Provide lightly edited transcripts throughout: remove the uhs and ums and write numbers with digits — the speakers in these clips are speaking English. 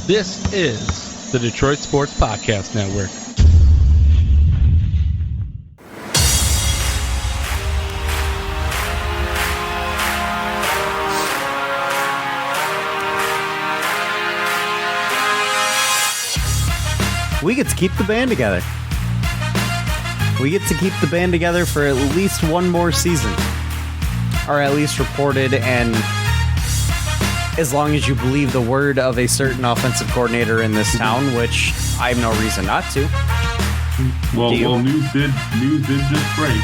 This is the Detroit Sports Podcast Network. We get to keep the band together. We get to keep the band together for at least one more season. Or at least reported, and as long as you believe the word of a certain offensive coordinator in this town, which I have no reason not to. Well, news did just break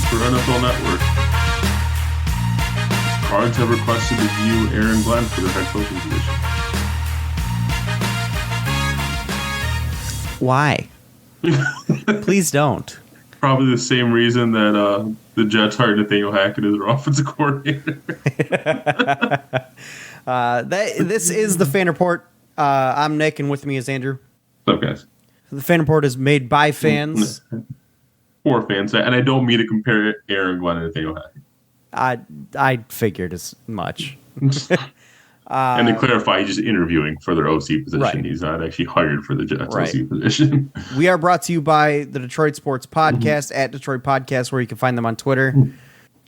for NFL Network. Cards have requested to view Aaron Glenn for their head coaching position. Why? Please don't. Probably the same reason that the Jets hired Nathaniel Hackett as their offensive coordinator. This is the Fan Report. I'm Nick, and with me is Andrew. What's up, guys? The Fan Report is made by fans. For fans. And I don't mean to compare Aaron Glenn and Nathaniel Hackett. I figured as much. And to clarify, he's just interviewing for their OC position. Right. He's not actually hired for the Jets OC position. We are brought to you by the Detroit Sports Podcast, at Detroit Podcast, where you can find them on Twitter.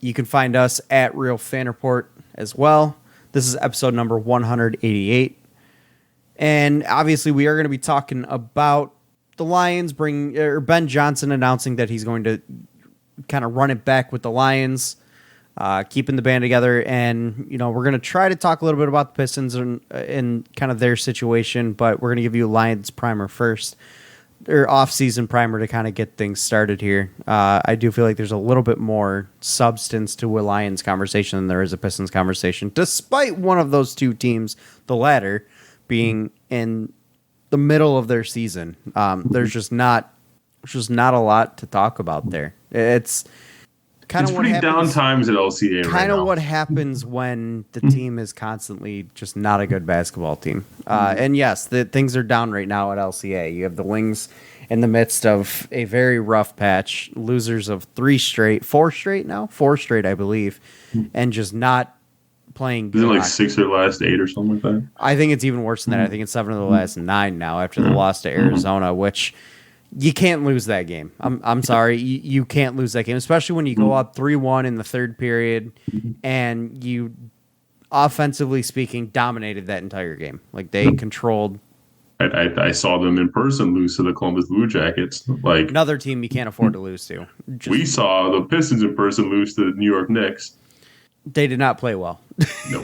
You can find us at Real Fan Report as well. This is episode number 188. And obviously we are going to be talking about the Lions Ben Johnson announcing that he's going to kind of run it back with the Lions. Keeping the band together, and we're going to try to talk a little bit about the Pistons and kind of their situation, but we're going to give you a Lions primer first, or off-season primer to kind of get things started here. I do feel like there's a little bit more substance to a Lions conversation than there is a Pistons conversation, despite one of those two teams, the latter, being in the middle of their season. There's just not a lot to talk about there. It's pretty down times at LCA right now. Kind of what happens when the team is constantly just not a good basketball team. And yes, things are down right now at LCA. You have the Wings in the midst of a very rough patch, losers of four straight, I believe, and just not playing good. Isn't it like 6 of the last 8 or something like that? I think it's even worse than that. I think it's 7 of the last 9 now after the loss to Arizona, which you can't lose that game. I'm sorry. You can't lose that game, especially when you go up 3-1 in the third period and you, offensively speaking, dominated that entire game. Like, they controlled. I saw them in person lose to the Columbus Blue Jackets. Like, another team you can't afford to lose to. We saw the Pistons in person lose to the New York Knicks. They did not play well. No.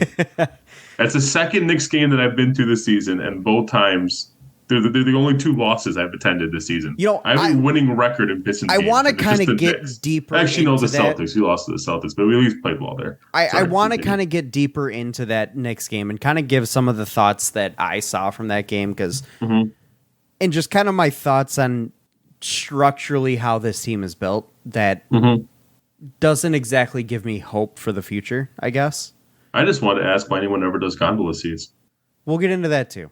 That's the second Knicks game that I've been to this season, and both times they're the only 2 losses I've attended this season. I have a winning record in Pistons games. I want to kind of get deeper. Actually, no, the Celtics. We lost to the Celtics, but we at least played well there. I want to kind of get deeper into that Knicks game and kind of give some of the thoughts that I saw from that game, because, and just kind of my thoughts on structurally how this team is built that doesn't exactly give me hope for the future, I guess. I just want to ask why anyone ever does gondola seats. We'll get into that too.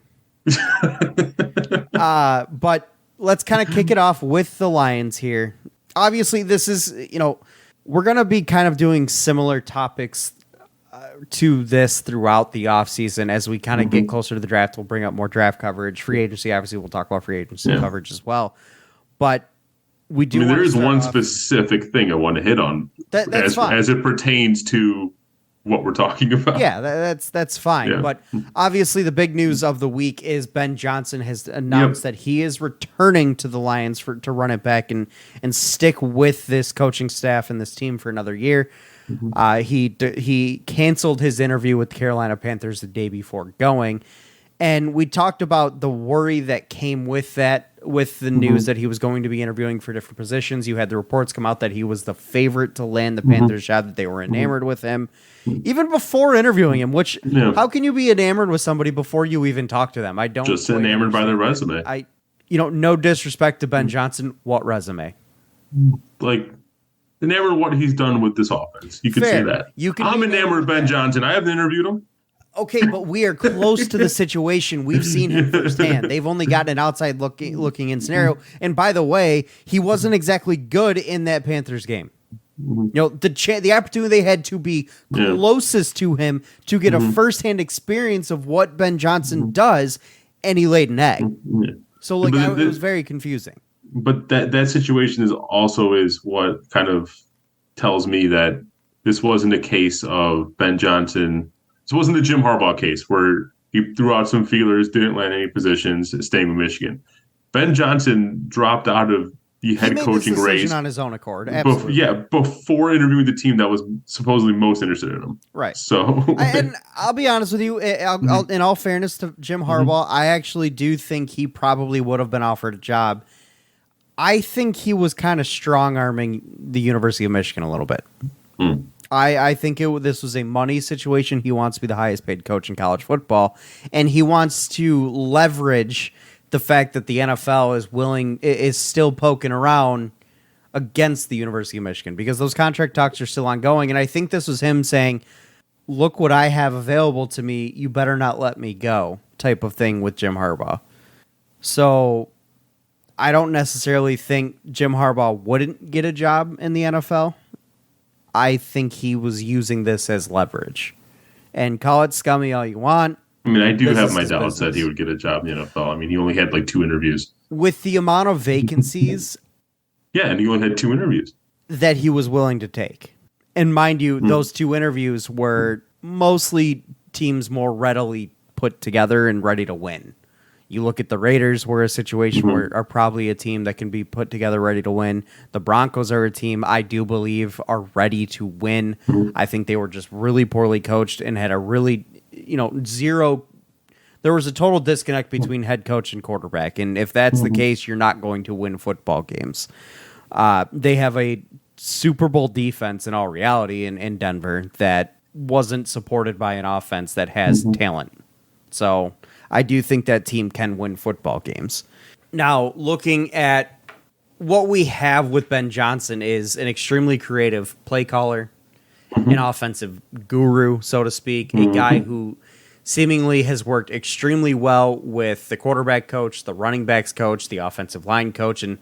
But let's kind of kick it off with the Lions here. Obviously, this is, we're going to be kind of doing similar topics to this throughout the offseason. As we kind of get closer to the draft, we'll bring up more draft coverage. Free agency, obviously, we'll talk about free agency coverage as well. But we do. There is one specific thing I want to hit on as it pertains to what we're talking about. Yeah, that's fine. Yeah. But obviously the big news of the week is Ben Johnson has announced that he is returning to the Lions to run it back and stick with this coaching staff and this team for another year. He canceled his interview with the Carolina Panthers the day before going. And we talked about the worry that came with that, with the news that he was going to be interviewing for different positions. You had the reports come out that he was the favorite to land the Panthers job, that they were enamored with him, even before interviewing him, which, how can you be enamored with somebody before you even talk to them? I don't just enamored by their resume. No disrespect to Ben Johnson. What resume? Like, enamored of what he's done with this offense. You can say that. I'm enamored of Ben Johnson. I haven't interviewed him. Okay, but we are close to the situation. We've seen him firsthand. They've only gotten an outside looking in scenario. And by the way, he wasn't exactly good in that Panthers game. The opportunity they had to be closest to him to get a firsthand experience of what Ben Johnson does, and he laid an egg. Yeah. So like it was very confusing. But that situation is what kind of tells me that this wasn't a case of Ben Johnson. This wasn't the Jim Harbaugh case where he threw out some feelers, didn't land any positions, staying with Michigan. Ben Johnson dropped out of the head coaching race on his own accord. Absolutely. Before interviewing the team that was supposedly most interested in him. Right. So, and I'll be honest with you. In all fairness to Jim Harbaugh, I actually do think he probably would have been offered a job. I think he was kind of strong-arming the University of Michigan a little bit. I think this was a money situation. He wants to be the highest-paid coach in college football, and he wants to leverage the fact that the NFL is still poking around against the University of Michigan because those contract talks are still ongoing. And I think this was him saying, "Look what I have available to me. You better not let me go," type of thing with Jim Harbaugh. So I don't necessarily think Jim Harbaugh wouldn't get a job in the NFL. I think he was using this as leverage. And call it scummy all you want. I mean, I do have my doubts that he would get a job in the NFL. I mean, he only had like 2 interviews. With the amount of vacancies... yeah, and he only had 2 interviews. That he was willing to take. And mind you, those 2 interviews were mostly teams more readily put together and ready to win. You look at the Raiders, we're a situation where are probably a team that can be put together ready to win. The Broncos are a team I do believe are ready to win. I think they were just really poorly coached and had a really, zero. There was a total disconnect between head coach and quarterback. And if that's the case, you're not going to win football games. They have a Super Bowl defense in all reality in Denver that wasn't supported by an offense that has talent. So I do think that team can win football games. Now, looking at what we have with Ben Johnson is an extremely creative play caller, an offensive guru, so to speak, a guy who seemingly has worked extremely well with the quarterback coach, the running backs coach, the offensive line coach, and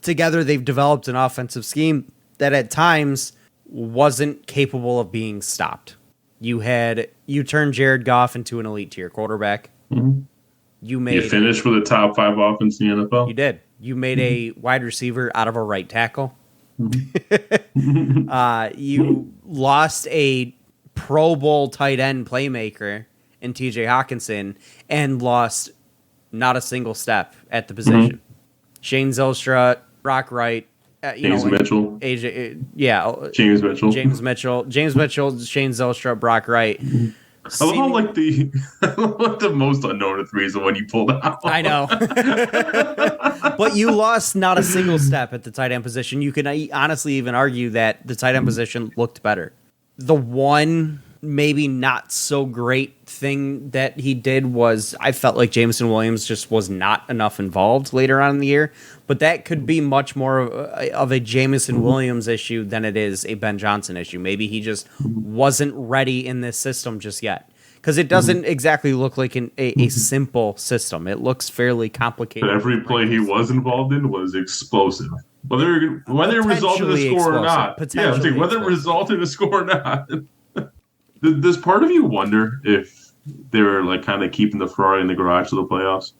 together they've developed an offensive scheme that at times wasn't capable of being stopped. You turned Jared Goff into an elite tier quarterback. You finished with a top 5 offense in the NFL. You did. You made a wide receiver out of a right tackle. You lost a Pro Bowl tight end playmaker in TJ Hawkinson and lost not a single step at the position. Shane Zylstra, Brock Wright, James Mitchell. James Mitchell. Shane Zylstra, Brock Wright. I love how the most unknown reason when you pulled out. I know. But you lost not a single step at the tight end position. You can honestly even argue that the tight end position looked better. The one maybe not so great thing that he did was I felt like Jameson Williams just was not enough involved later on in the year. But that could be much more of a Jameson Williams issue than it is a Ben Johnson issue. Maybe he just wasn't ready in this system just yet. Because it doesn't exactly look like a simple system. It looks fairly complicated. But every play he was involved in was explosive. Whether it resulted in a score or not. Whether it resulted in a score or not. Does part of you wonder if they were like kind of keeping the Ferrari in the garage to the playoffs?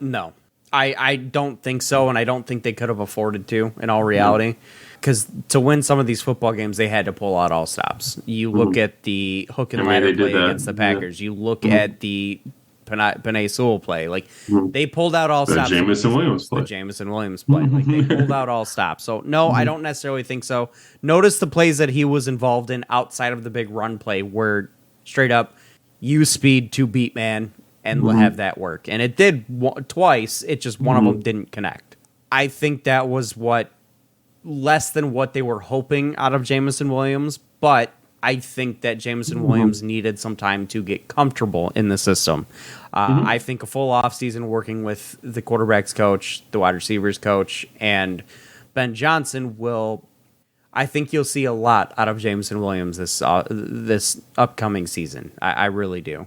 No. I don't think so, and I don't think they could have afforded to, in all reality. Because to win some of these football games, they had to pull out all stops. You look at the hook and ladder play against the Packers. You look at the Penei Sewell play. They pulled out all stops. The Jameson Williams play. They pulled out all stops. So, no, I don't necessarily think so. Notice the plays that he was involved in outside of the big run play were straight up use speed to beat man and have that work. And it did twice. It just one of them didn't connect. I think that was less than what they were hoping out of Jameson Williams, but I think that Jameson Williams needed some time to get comfortable in the system. I think a full offseason working with the quarterback's coach, the wide receivers coach, and Ben Johnson I think you'll see a lot out of Jameson Williams this upcoming season. I really do.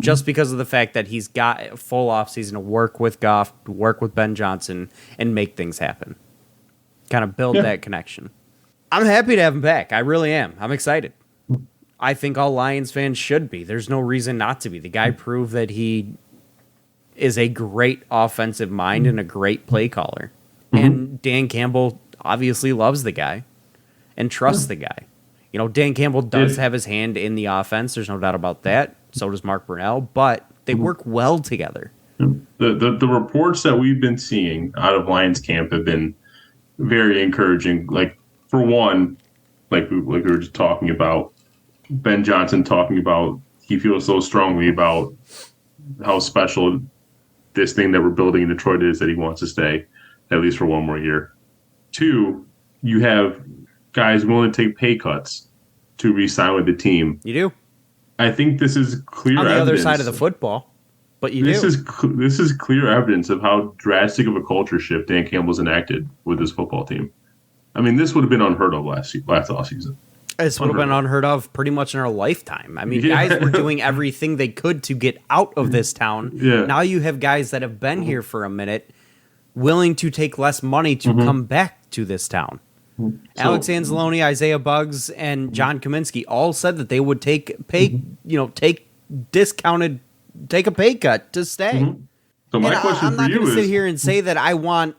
Just because of the fact that he's got a full offseason to work with Goff, to work with Ben Johnson, and make things happen. Kind of build that connection. I'm happy to have him back. I really am. I'm excited. I think all Lions fans should be. There's no reason not to be. The guy proved that he is a great offensive mind and a great play caller. And Dan Campbell obviously loves the guy and trusts the guy. You know, Dan Campbell does have his hand in the offense. There's no doubt about that. So does Mark Brunell, but they work well together. The reports that we've been seeing out of Lions camp have been very encouraging. Like, for one, like we were just talking about, Ben Johnson talking about he feels so strongly about how special this thing that we're building in Detroit is that he wants to stay at least for one more year. Two, you have guys willing to take pay cuts to re-sign with the team. You do. I think this is clear on the evidence. other side of the football, but This is clear evidence of how drastic of a culture shift Dan Campbell's enacted with this football team. I mean, this would have been unheard of last offseason. This would have been unheard of pretty much in our lifetime. I mean, guys were doing everything they could to get out of this town. Yeah. Now you have guys that have been here for a minute willing to take less money to come back to this town. Alex Anzalone, Isaiah Buggs, and John Kaminsky all said that they would take a pay cut to stay. So my question I'm for not you going to is, sit here and say that I want,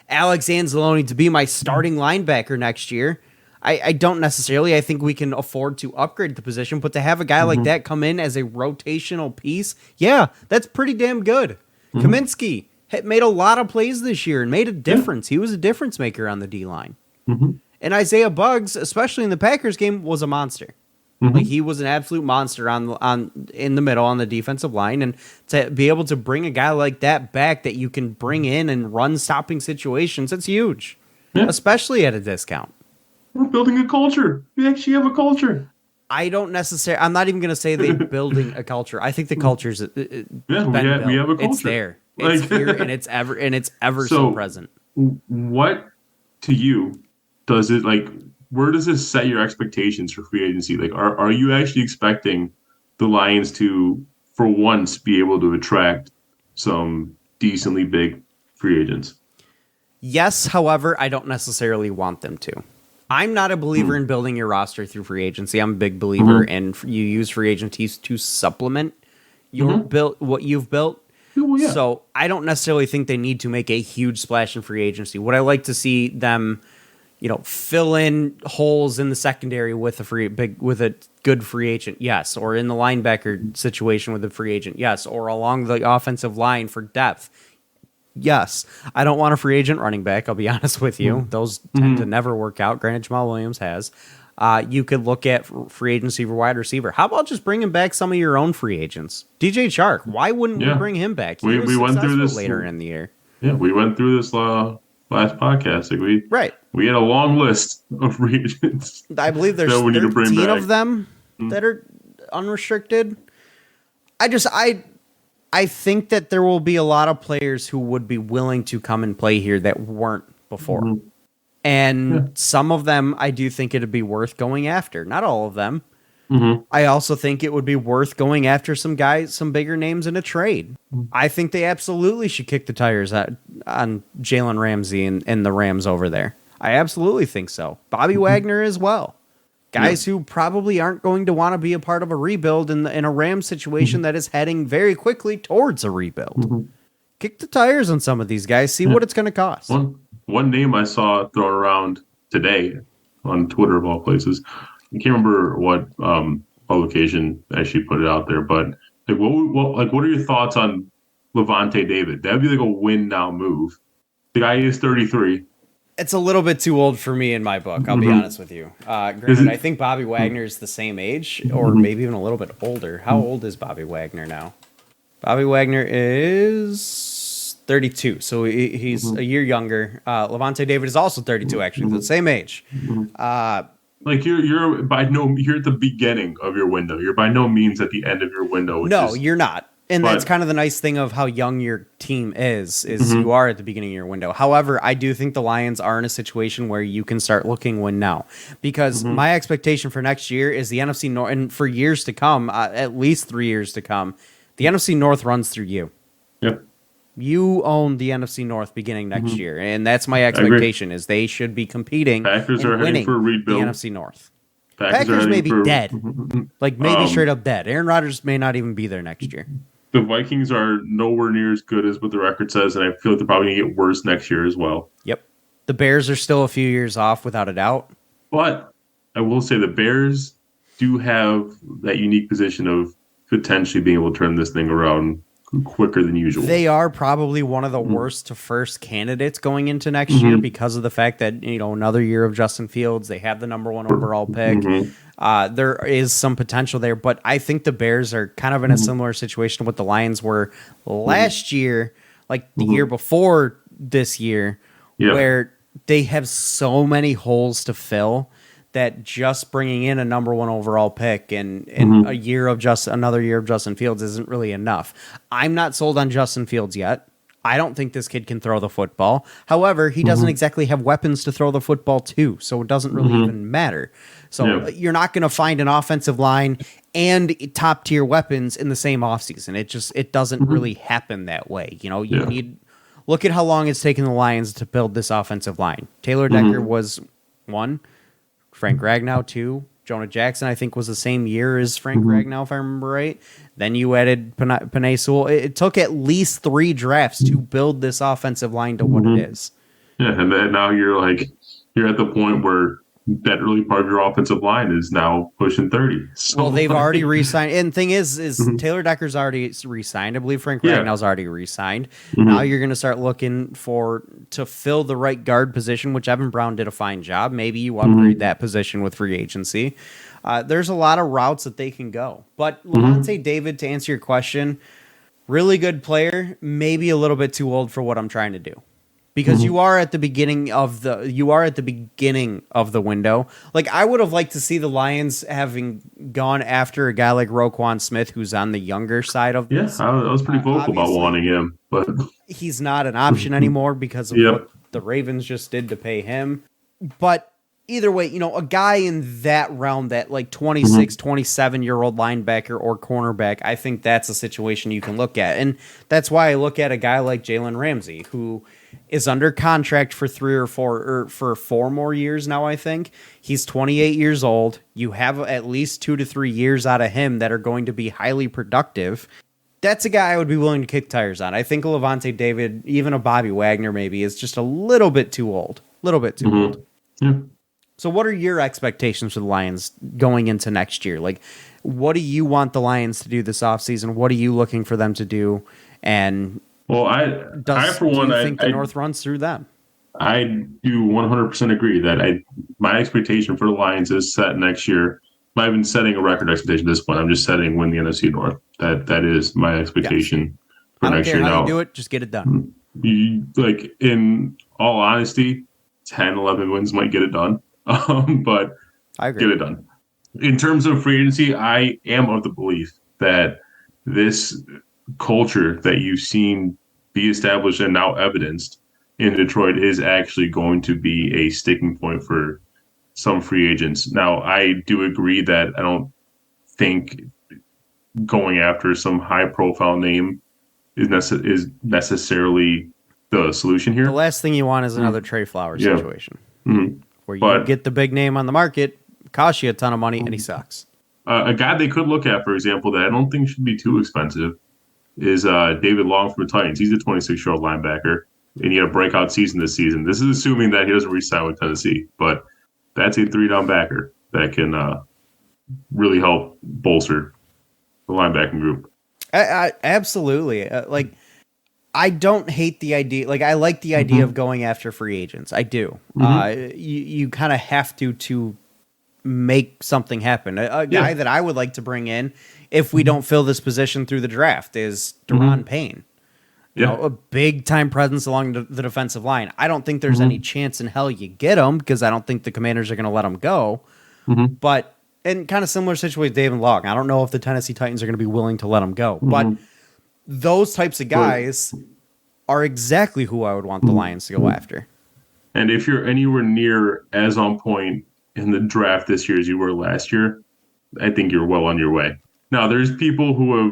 Alex Anzalone to be my starting linebacker next year. I don't necessarily. I think we can afford to upgrade the position, but to have a guy like that come in as a rotational piece, yeah, that's pretty damn good. Kaminsky made a lot of plays this year and made a difference. He was a difference maker on the D-line. And Isaiah Buggs, especially in the Packers game, was a monster. Like, he was an absolute monster in the middle on the defensive line, and to be able to bring a guy like that back that you can bring in and run stopping situations, that's huge, especially at a discount. We're building a culture. We actually have a culture. I'm not even going to say they're building a culture. I think the culture's we have a culture. It's there. It's here, and it's ever so present. What, to you, does it, like, where does this set your expectations for free agency? Like, are you actually expecting the Lions to, for once, be able to attract some decently big free agents? Yes, however, I don't necessarily want them to. I'm not a believer in building your roster through free agency. I'm a big believer in you use free agencies to supplement your what you've built. Well, yeah. So I don't necessarily think they need to make a huge splash in free agency. Would I like to see them, fill in holes in the secondary with a good free agent? Yes. Or in the linebacker situation with a free agent? Yes. Or along the offensive line for depth? Yes. I don't want a free agent running back, I'll be honest with you. Those tend to never work out. Granted, Jamal Williams has. You could look at free agency for wide receiver. How about just bringing back some of your own free agents? DJ Chark, why wouldn't we bring him back? He was went through this later in the year. Yeah, we went through this last podcast. Like we had a long list of free agents. I believe there's 13 of them that are unrestricted. I think that there will be a lot of players who would be willing to come and play here that weren't before. And some of them, I do think it'd be worth going after. Not all of them. I also think it would be worth going after some bigger names in a trade. I think they absolutely should kick the tires on Jalen Ramsey and the Rams over there. I absolutely think so. Bobby Wagner as well. Guys who probably aren't going to want to be a part of a rebuild in a Rams situation that is heading very quickly towards a rebuild. Kick the tires on some of these guys. See what it's going to cost. One name I saw thrown around today on Twitter, of all places. I can't remember what publication actually put it out there, but what are your thoughts on Levante David? That'd be like a win now move. The guy is 33. It's a little bit too old for me in my book, I'll be honest with you. Granted, I think Bobby Wagner is the same age, or maybe even a little bit older. How old is Bobby Wagner now? Bobby Wagner is 32, so he's a year younger. Levante David is also 32, actually, the same age. Like you're at the beginning of your window. You're by no means at the end of your window. You're not. And that's kind of the nice thing of how young your team is you are at the beginning of your window. However, I do think the Lions are in a situation where you can start looking win now. Because my expectation for next year is the NFC North, and for years to come, at least 3 years to come, the NFC North runs through you. Yep. You own the NFC North beginning next year, and that's my expectation, is they should be competing Packers and are winning for a rebuild. The NFC North. Packers may be dead. Like, maybe straight up dead. Aaron Rodgers may not even be there next year. the Vikings are nowhere near as good as what the record says, and I feel like they're probably going to get worse next year as well. Yep. The Bears are still a few years off, without a doubt. But I will say the Bears do have that unique position of potentially being able to turn this thing around quicker than usual. They are probably one of the worst to first candidates going into next year because of the fact that, another year of Justin Fields, they have the number 1 overall pick. There is some potential there, but I think the Bears are kind of in a similar situation to what the Lions were last year, like the year before this year, where they have so many holes to fill that just bringing in a number 1 overall pick and another year of Justin Fields isn't really enough. I'm not sold on Justin Fields yet. I don't think this kid can throw the football. However, he doesn't exactly have weapons to throw the football to, so it doesn't really even matter. So you're not going to find an offensive line and top tier weapons in the same offseason. It doesn't really happen that way. You need look at how long it's taken the Lions to build this offensive line. Taylor Decker was 1. Frank Ragnow 2. Jonah Jackson, I think, was the same year as Frank Ragnow, if I remember right. Then you added Penei Sewell. It took at least 3 drafts to build this offensive line to what it is. Yeah, and then now you're at the point where that early part of your offensive line is now pushing 30. So, well, they've already re-signed. And the thing is Taylor Decker's already re-signed. I believe Frank Ragnow's already re-signed. Now you're going to start looking to fill the right guard position, which Evan Brown did a fine job. Maybe you upgrade that position with free agency. There's a lot of routes that they can go. But Lavonte David, to answer your question, really good player, maybe a little bit too old for what I'm trying to do. Because you are at the beginning of the window. Like, I would have liked to see the Lions having gone after a guy like Roquan Smith, who's on the younger side of this. Yeah, I was pretty vocal about wanting him, but he's not an option anymore because of what the Ravens just did to pay him. But either way, a guy in that realm, that like 26, 27-year-old linebacker or cornerback, I think that's a situation you can look at. And that's why I look at a guy like Jalen Ramsey, who is under contract for 4 more years now, I think. He's 28 years old. You have at least 2 to 3 years out of him that are going to be highly productive. That's a guy I would be willing to kick tires on. I think a Lavonte David, even a Bobby Wagner maybe, is just a little bit too old. Old. Yeah. So what are your expectations for the Lions going into next year? Like, what do you want the Lions to do this offseason? What are you looking for them to do? And do you think the North runs through them? I do 100% agree that my expectation for the Lions is set next year. I'm not even setting a record expectation at this point. I'm just setting win the NFC North. That is my expectation for next year. I don't care how now, you do it. Just get it done. In all honesty, 10, 11 wins might get it done. But I agree. Get it done. In terms of free agency, I am of the belief that this culture that you've seen be established and now evidenced in Detroit is actually going to be a sticking point for some free agents. Now, I do agree that I don't think going after some high-profile name is necessarily the solution here. The last thing you want is another Trey Flowers situation. Where you get the big name on the market, costs you a ton of money, and he sucks. A guy they could look at, for example, that I don't think should be too expensive is David Long from the Titans. He's a 26-year-old linebacker, and he had a breakout season this season. This is assuming that he doesn't re-sign with Tennessee, but that's a 3-down backer that can really help bolster the linebacking group. Absolutely. I don't hate the idea. Like, I like the idea of going after free agents. I do. You kind of have to make something happen. A guy that I would like to bring in, if we don't fill this position through the draft, is Deron Payne. A big time presence along the defensive line. I don't think there's any chance in hell you get him, because I don't think the Commanders are going to let him go. But, and kind of similar situation with David Long. I don't know if the Tennessee Titans are going to be willing to let him go. But those types of guys are exactly who I would want the Lions to go after. And if you're anywhere near as on point in the draft this year as you were last year, I think you're well on your way. Now, there's people who have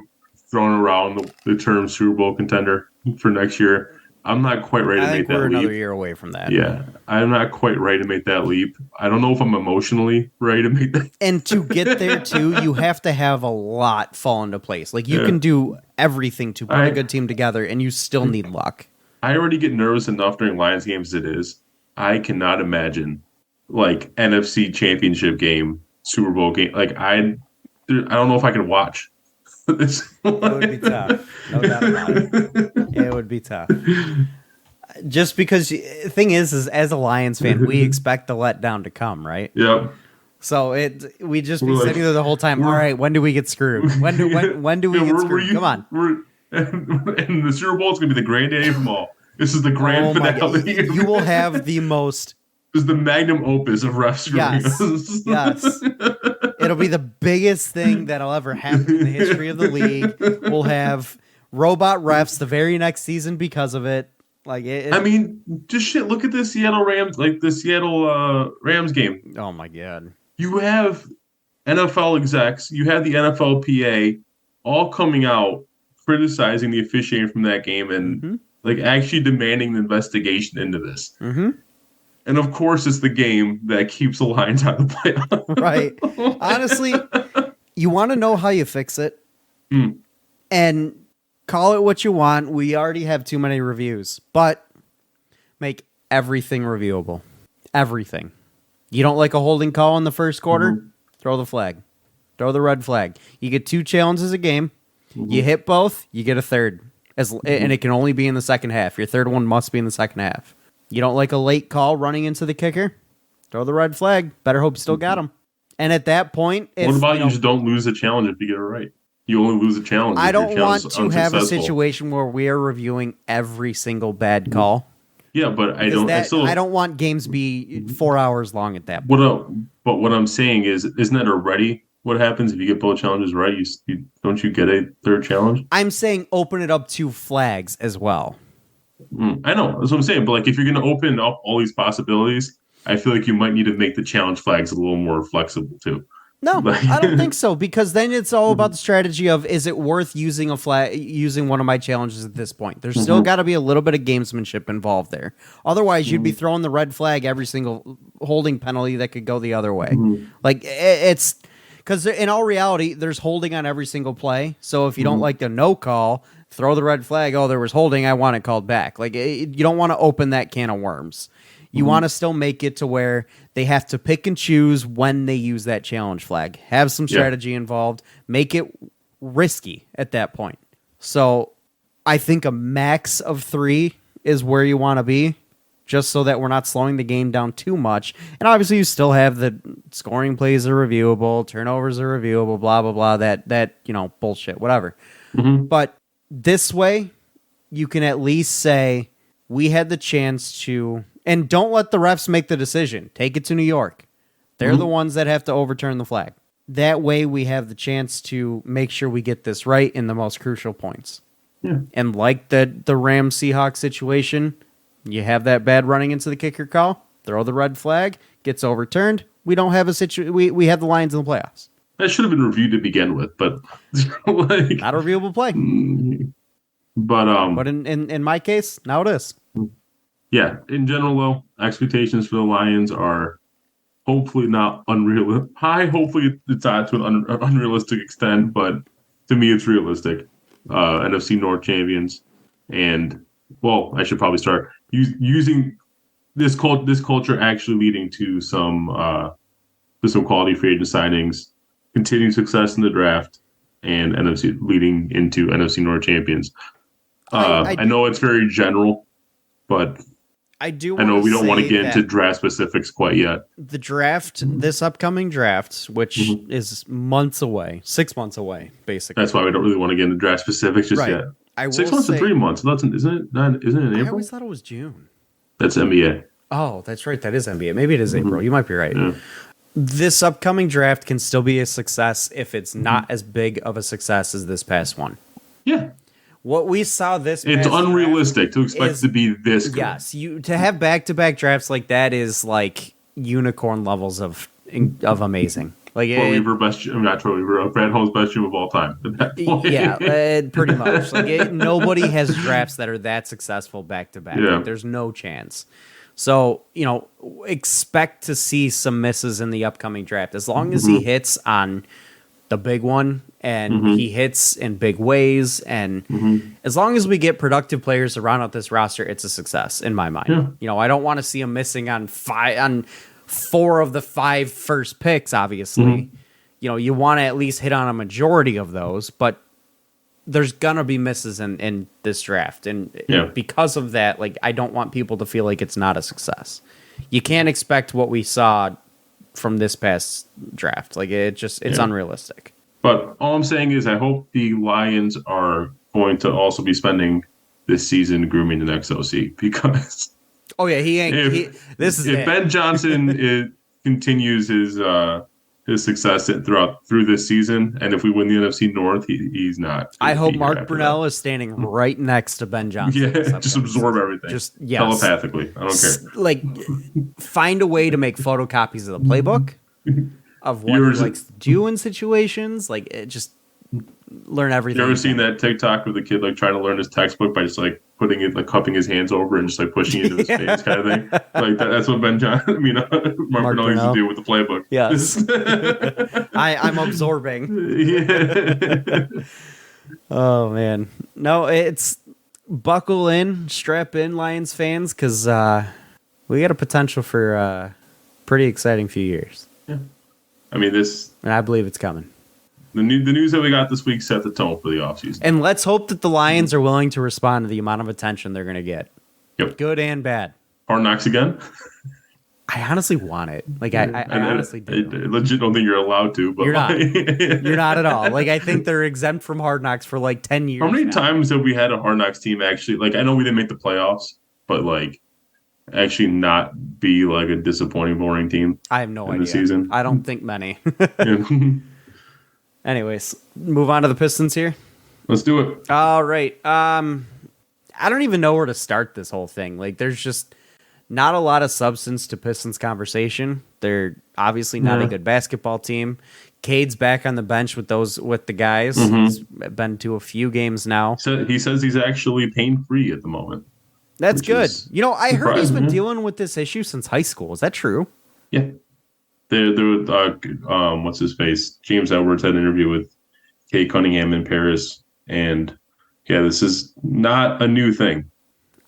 thrown around the term Super Bowl contender for next year. I'm not quite ready to I make think we're that another leap. year away from that. Yeah, I'm not quite ready to make that leap. I don't know if I'm emotionally ready to make that. And to get there too, you have to have a lot fall into place. Like you can do everything to put a good team together, and you still need luck. I already get nervous enough during Lions games as it is. I cannot imagine like NFC Championship game, Super Bowl game. Like I don't know if I can watch. It would be tough, no doubt about it. It would be tough. Just because the thing is as a Lions fan, we expect the letdown to come, right? Yep. So we just be sitting there the whole time. All right, when do we get screwed? When do we get screwed? Come on. And the Super Bowl is going to be the granddaddy of them all. This is the grand finale. You will have the most. This is the magnum opus of ref Yes. It'll be the biggest thing that'll ever happen in the history of the league. We'll have robot refs the very next season because of it. Like I mean, just shit. Look at the Seattle Rams, like the Seattle Rams game. Oh my god! You have NFL execs, you have the NFLPA, all coming out criticizing the officiating from that game and like actually demanding the investigation into this. Mm-hmm. And of course, it's the game that keeps the Lions out of the playoffs. Right. Honestly, you want to know how you fix it, and call it what you want. We already have too many reviews, but make everything reviewable. Everything. You don't like a holding call in the first quarter? Throw the flag. Throw the red flag. You get 2 challenges a game. You hit both, you get a third. And it can only be in the second half. Your third one must be in the second half. You don't like a late call running into the kicker? Throw the red flag. Better hope you still got him. And at that point, if, what about you just don't lose a challenge if you get it right? You only lose a challenge. I don't want to have a situation where we are reviewing every single bad call. Yeah, but I don't want games be 4 hours long at that point. But what I'm saying is, isn't that already what happens if you get both challenges right? Don't you get a third challenge? I'm saying open it up to flags as well. I know. That's what I'm saying. But like, if you're going to open up all these possibilities, I feel like you might need to make the challenge flags a little more flexible too. No, I don't think so, because then it's all about the strategy of, is it worth using using one of my challenges at this point? There's still got to be a little bit of gamesmanship involved there. Otherwise, you'd be throwing the red flag every single holding penalty that could go the other way. Like, it's because in all reality, there's holding on every single play. So if you don't like the no call, throw the red flag. Oh, there was holding. I want it called back. Like, you don't want to open that can of worms. You want to still make it to where they have to pick and choose when they use that challenge flag. Have some strategy involved. Make it risky at that point. So I think a max of 3 is where you want to be, just so that we're not slowing the game down too much. And obviously you still have the scoring plays are reviewable, turnovers are reviewable, blah, blah, blah, that bullshit, whatever. But this way, you can at least say, we had the chance to... And don't let the refs make the decision. Take it to New York. They're the ones that have to overturn the flag. That way we have the chance to make sure we get this right in the most crucial points. Yeah. And like the Rams-Seahawks situation, you have that bad running into the kicker call, throw the red flag, gets overturned. We don't have a we have the Lions in the playoffs. That should have been reviewed to begin with, but like, not a reviewable play. But in my case, now it is. Yeah, in general, though, expectations for the Lions are hopefully not unrealistic. Hopefully it's not to an unrealistic extent, but to me, it's realistic. NFC North champions, and well, I should probably start using this culture actually leading to some quality free agent signings, continued success in the draft, and NFC leading into NFC North champions. I know it's very general, but I know we don't want to get into draft specifics quite yet. The draft, this upcoming draft, which is months away, 6 months away, basically. That's why we don't really want to get into draft specifics just yet. 6 months to 3 months. Isn't it in April? I always thought it was June. That's NBA. Oh, that's right. That is NBA. Maybe it is April. You might be right. Yeah. This upcoming draft can still be a success if it's not as big of a success as this past one. Yeah. What we saw this it's unrealistic to expect to be this good. Yes, to have back-to-back drafts like that is like unicorn levels of amazing. Like Troy Weaver, not Troy Weaver, Brad Holmes' best gym of all time at that point. Yeah, pretty much. Like nobody has drafts that are that successful back to back. Yeah. Like, there's no chance. So, expect to see some misses in the upcoming draft. As long as he hits on the big one and he hits in big ways, and as long as we get productive players to round out this roster, it's a success in my mind. Yeah. I don't want to see him missing on 4 of the 5 first picks, obviously. You want to at least hit on a majority of those, but there's going to be misses in this draft. And because of that, like, I don't want people to feel like it's not a success. You can't expect what we saw from this past draft. Like, it's unrealistic. But all I'm saying is I hope the Lions are going to also be spending this season grooming the next OC, because oh yeah, he ain't. If Ben Johnson continues his success through this season, and if we win the NFC North, he's not. I hope Mark Brunell is standing right next to Ben Johnson. Yeah, just absorb everything. Just telepathically. I don't care. Like, find a way to make photocopies of the playbook of what he likes to do in situations. Like, just learn everything. You ever seen that TikTok with the kid like trying to learn his textbook by just like putting it, like cupping his hands over and just like pushing it into his face kind of thing? Like that's what Mark Brunell used to do with the playbook. Yes. I'm absorbing. Yeah. Oh man. No, it's buckle in, strap in, Lions fans, because we got a potential for a pretty exciting few years. Yeah. I mean, and I believe it's coming. The news that we got this week set the tone for the offseason. And let's hope that the Lions are willing to respond to the amount of attention they're going to get. Yep. Good and bad. Hard Knocks again? I honestly want it. Like, I honestly do. I legit don't think you're allowed to. But you're not. You're not at all. Like, I think they're exempt from Hard Knocks for like 10 years. How many times have we had a Hard Knocks team actually, like, I know we didn't make the playoffs, but like, actually not be like a disappointing, boring team? I have no idea. The season? I don't think many. Anyways, move on to the Pistons here. Let's do it. All right. I don't even know where to start this whole thing. Like, there's just not a lot of substance to Pistons conversation. They're obviously not a good basketball team. Cade's back on the bench with the guys. He's been to a few games now. So he says he's actually pain-free at the moment. That's good. I heard he's been dealing with this issue since high school. Is that true? Yeah. What's his face? James Edwards had an interview with Kate Cunningham in Paris, and yeah, this is not a new thing.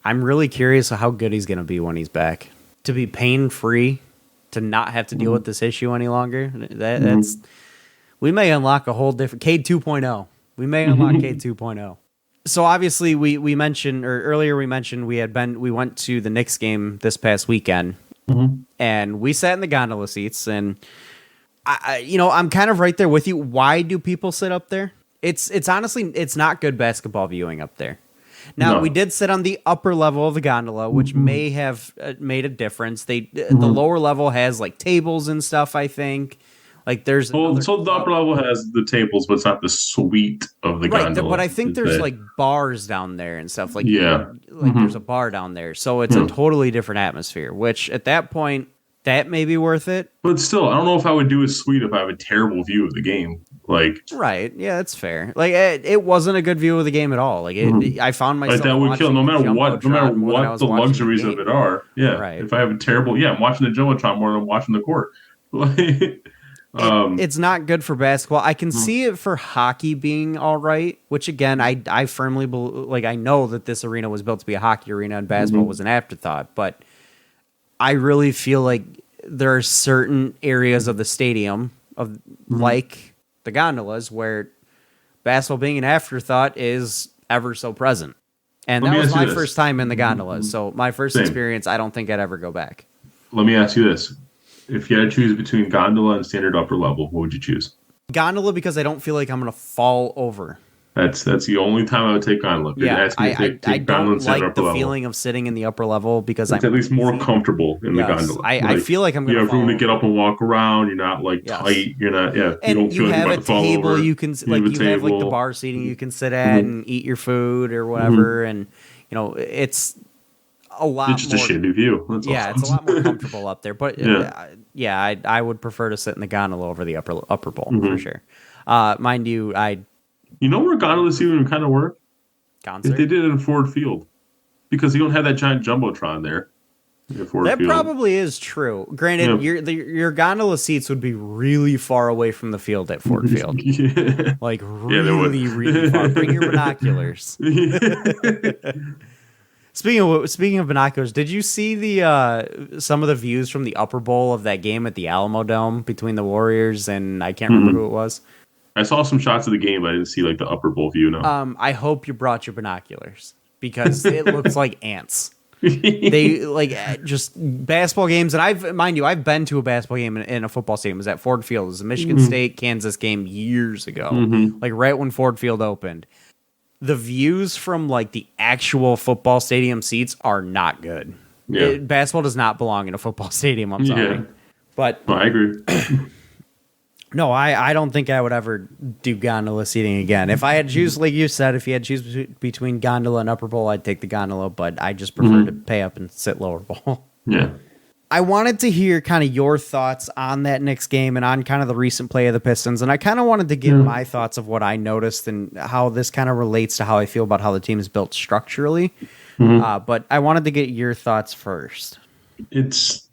I'm really curious how good he's going to be when he's back. To be pain-free, to not have to deal with this issue any longer. That's we may unlock a whole different Cade 2.0. We may unlock Cade 2.0. So obviously we mentioned, or earlier we mentioned we went to the Knicks game this past weekend. And we sat in the gondola seats, and I'm kind of right there with you. Why do people sit up there? It's honestly, it's not good basketball viewing up there. Now, we did sit on the upper level of the gondola, which may have made a difference. The lower level has like tables and stuff, I think. Like there's so the upper level has the tables, but it's not the suite of the gondola. But I think there's like bars down there and stuff. Like there's a bar down there, so it's a totally different atmosphere. Which at that point, that may be worth it. But still, I don't know if I would do a suite if I have a terrible view of the game. Like right, yeah, that's fair. Like it wasn't a good view of the game at all. Like I found myself that would kill no matter what the luxuries of it are. Yeah, right. If I have a terrible, I'm watching the Jumbotron more than I'm watching the court. It's not good for basketball. I can see it for hockey being all right, which again, I firmly believe, like I know that this arena was built to be a hockey arena and basketball was an afterthought, but I really feel like there are certain areas of the stadium of like the gondolas where basketball being an afterthought is ever so present. And that was my first time in the gondolas. So my first experience, I don't think I'd ever go back. Let me ask you this. If you had to choose between gondola and standard upper level, what would you choose? Gondola, because I don't feel like I'm going to fall over. That's the only time I would take gondola. Yeah, I don't like the feeling of sitting in the upper level because it's at least more comfortable in the gondola. I feel like I'm going to fall You have room to get up and walk around. You're not like tight. You're not, and you don't feel like you're about to fall over. You have a table you can, like you have like the bar seating you can sit at and eat your food or whatever. And, it's a lot. It's just a shitty view. That's yeah, all. it's a lot more comfortable up there. But I would prefer to sit in the gondola over the upper bowl for sure. Mind you, You know where gondola seating would kind of work? concert. If they did it in Ford Field, because you don't have that giant jumbotron there. That probably is true. Granted, your gondola seats would be really far away from the field at Ford Field. Yeah. Like really far. Bring your binoculars. Speaking of binoculars, did you see the some of the views from the upper bowl of that game at the Alamo Dome between the Warriors and I can't remember who it was? I saw some shots of the game, but I didn't see like the upper bowl view. No. I hope you brought your binoculars because it looks like ants. They just basketball games, and I've been to a basketball game in a football stadium. It was at Ford Field. It was a Michigan State Kansas game years ago, like right when Ford Field opened. The views from like the actual football stadium seats are not good. Yeah. Basketball does not belong in a football stadium. I'm sorry, but I agree. no, I don't think I would ever do gondola seating again. If I had to choose, like you said, if you had to choose between gondola and upper bowl, I'd take the gondola, but I just prefer to pay up and sit lower bowl. Yeah. I wanted to hear kind of your thoughts on that Knicks game and on kind of the recent play of the Pistons, and I kind of wanted to give my thoughts of what I noticed and how this kind of relates to how I feel about how the team is built structurally. But I wanted to get your thoughts first. It's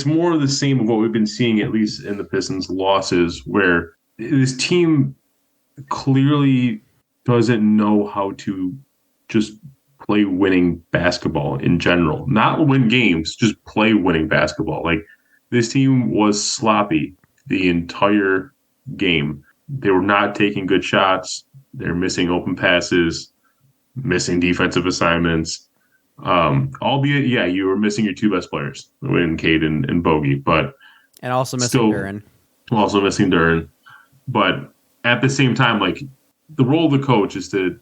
more of the same of what we've been seeing, at least in the Pistons' losses, where this team clearly doesn't know how to just play winning basketball in general. Not win games, just play winning basketball. Like, this team was sloppy the entire game. They were not taking good shots. They're missing open passes, missing defensive assignments. Albeit, you were missing your two best players, in Cade and Bogey, but and also missing Duren. Also missing Duren. But at the same time, like, the role of the coach is to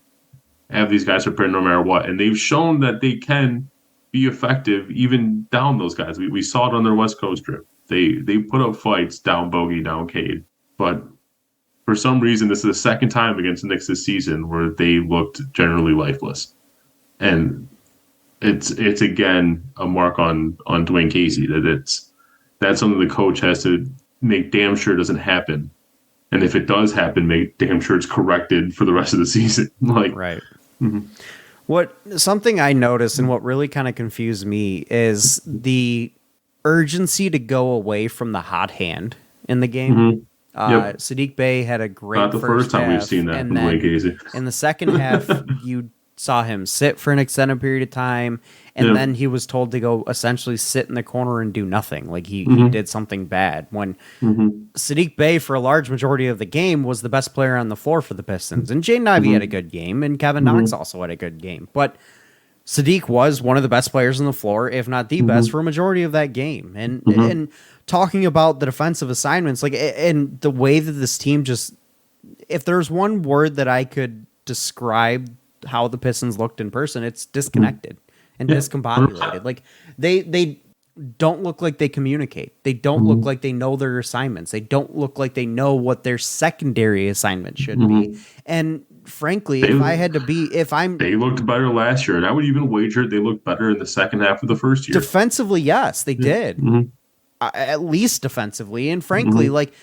have these guys prepared no matter what, and they've shown that they can be effective even down those guys. We saw it on their West Coast trip. They put up fights down Bogey, down Cade, but for some reason, this is the second time against the Knicks this season where they looked generally lifeless, and it's again a mark on Dwayne Casey that's something the coach has to make damn sure doesn't happen, and if it does happen, make damn sure it's corrected for the rest of the season. Like, right. Something I noticed and what really kind of confused me is the urgency to go away from the hot hand in the game. Sadiq Bey had a great not the first time we've seen that from Dwayne Casey. In the second half, you saw him sit for an extended period of time, and then he was told to go essentially sit in the corner and do nothing. Like he did something bad. When Sadiq Bey, for a large majority of the game, was the best player on the floor for the Pistons. And Jaden Ivey had a good game, and Kevin Knox also had a good game. But Sadiq was one of the best players on the floor, if not the best, for a majority of that game. And talking about the defensive assignments, like, and the way that this team just, if there's one word that I could describe how the Pistons looked in person, it's disconnected and discombobulated. Like they don't look like they communicate. They don't look like they know their assignments. They don't look like they know what their secondary assignment should be. And frankly, they looked better last year, and I would even wager they looked better in the second half of the first year. Defensively, yes, they did. At least defensively, and frankly, like,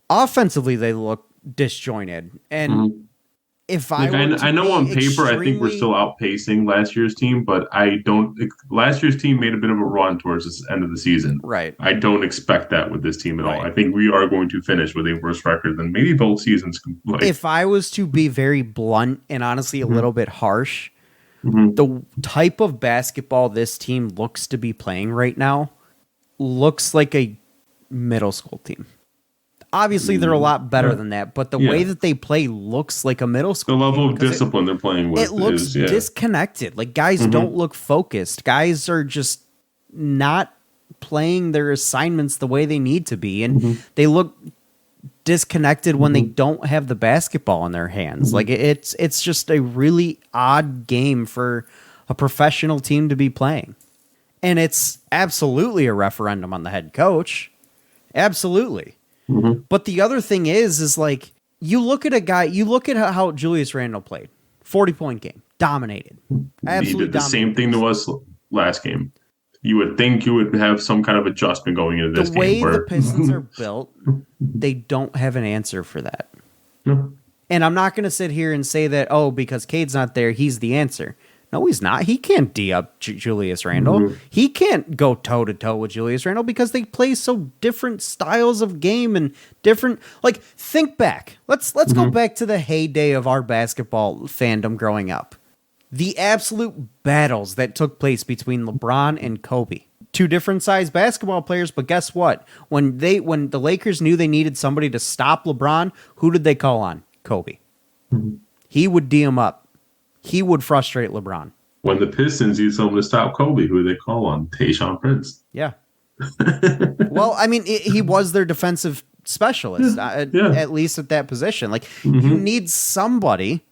offensively, they look disjointed. And if I know on paper, I think we're still outpacing last year's team, but I don't. Last year's team made a bit of a run towards the end of the season. Right. I don't expect that with this team at all. I think we are going to finish with a worse record than maybe both seasons. If I was to be very blunt and honestly a little bit harsh, the type of basketball this team looks to be playing right now looks like a middle school team. Obviously, they're a lot better than that, but the way that they play looks like a middle school team. The level of discipline they're playing with, it looks disconnected. Like, guys don't look focused. Guys are just not playing their assignments the way they need to be, and they look disconnected when they don't have the basketball in their hands. Like, it's just a really odd game for a professional team to be playing. And it's absolutely a referendum on the head coach. Absolutely. But the other thing is like, you look at how Julius Randle played. 40-point game. Dominated. Absolutely dominated. He did the same thing to us last game. You would think you would have some kind of adjustment going into this game. The way where... the Pistons are built, they don't have an answer for that. No. And I'm not going to sit here and say that, because Cade's not there, he's the answer. No, he's not. He can't D up Julius Randle. Mm-hmm. He can't go toe-to-toe with Julius Randle because they play so different styles of game and different... Like, think back. Let's go back to the heyday of our basketball fandom growing up. The absolute battles that took place between LeBron and Kobe. Two different sized basketball players, but guess what? When the Lakers knew they needed somebody to stop LeBron, who did they call on? Kobe. Mm-hmm. He would D him up. He would frustrate LeBron. When the Pistons need someone to stop Kobe, who do they call on? Tayshaun Prince. Yeah. Well, I mean, he was their defensive specialist, at least at that position. Like, you need somebody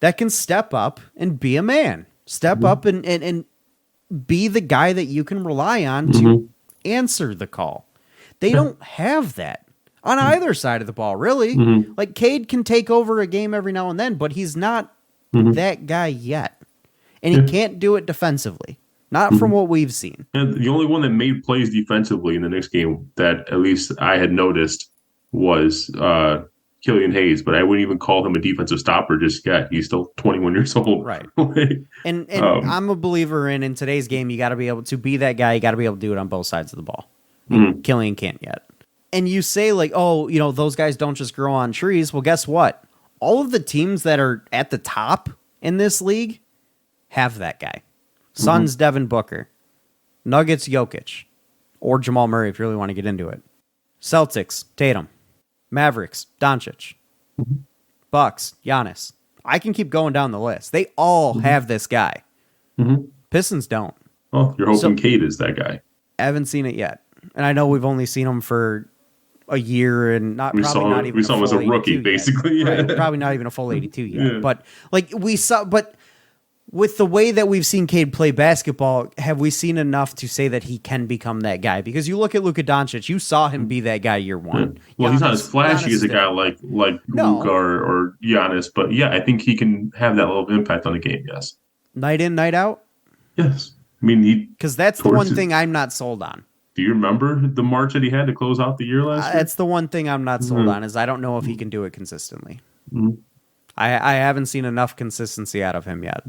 that can step up and be a man. Step up and be the guy that you can rely on to answer the call. They don't have that on either side of the ball, really. Like, Cade can take over a game every now and then, but he's not that guy yet. And he can't do it defensively. Not from what we've seen. And the only one that made plays defensively in the next game that at least I had noticed was Killian Hayes, but I wouldn't even call him a defensive stopper just yet. He's still 21 years old. Right. and I'm a believer in today's game, you got to be able to be that guy. You got to be able to do it on both sides of the ball. Killian can't yet. And you say like, those guys don't just grow on trees. Well, guess what? All of the teams that are at the top in this league have that guy. Suns, Devin Booker. Nuggets, Jokic. Or Jamal Murray if you really want to get into it. Celtics, Tatum. Mavericks, Doncic. Bucks, Giannis. I can keep going down the list. They all have this guy. Pistons don't. Well, you're hoping Cade is that guy. I haven't seen it yet. And I know we've only seen him for a year and we saw him as a rookie, basically. Yeah. Right, probably not even a full 82 yet. Yeah. But with the way that we've seen Cade play basketball, have we seen enough to say that he can become that guy? Because you look at Luka Doncic, you saw him be that guy year one. Well, he's not as flashy as a guy like Luka or Giannis, but yeah, I think he can have that level of impact on the game, yes. Night in, night out? Yes. I mean, because that's the one thing I'm not sold on. Do you remember the march that he had to close out the year last year? That's the one thing I'm not sold on, is I don't know if he can do it consistently. I haven't seen enough consistency out of him yet.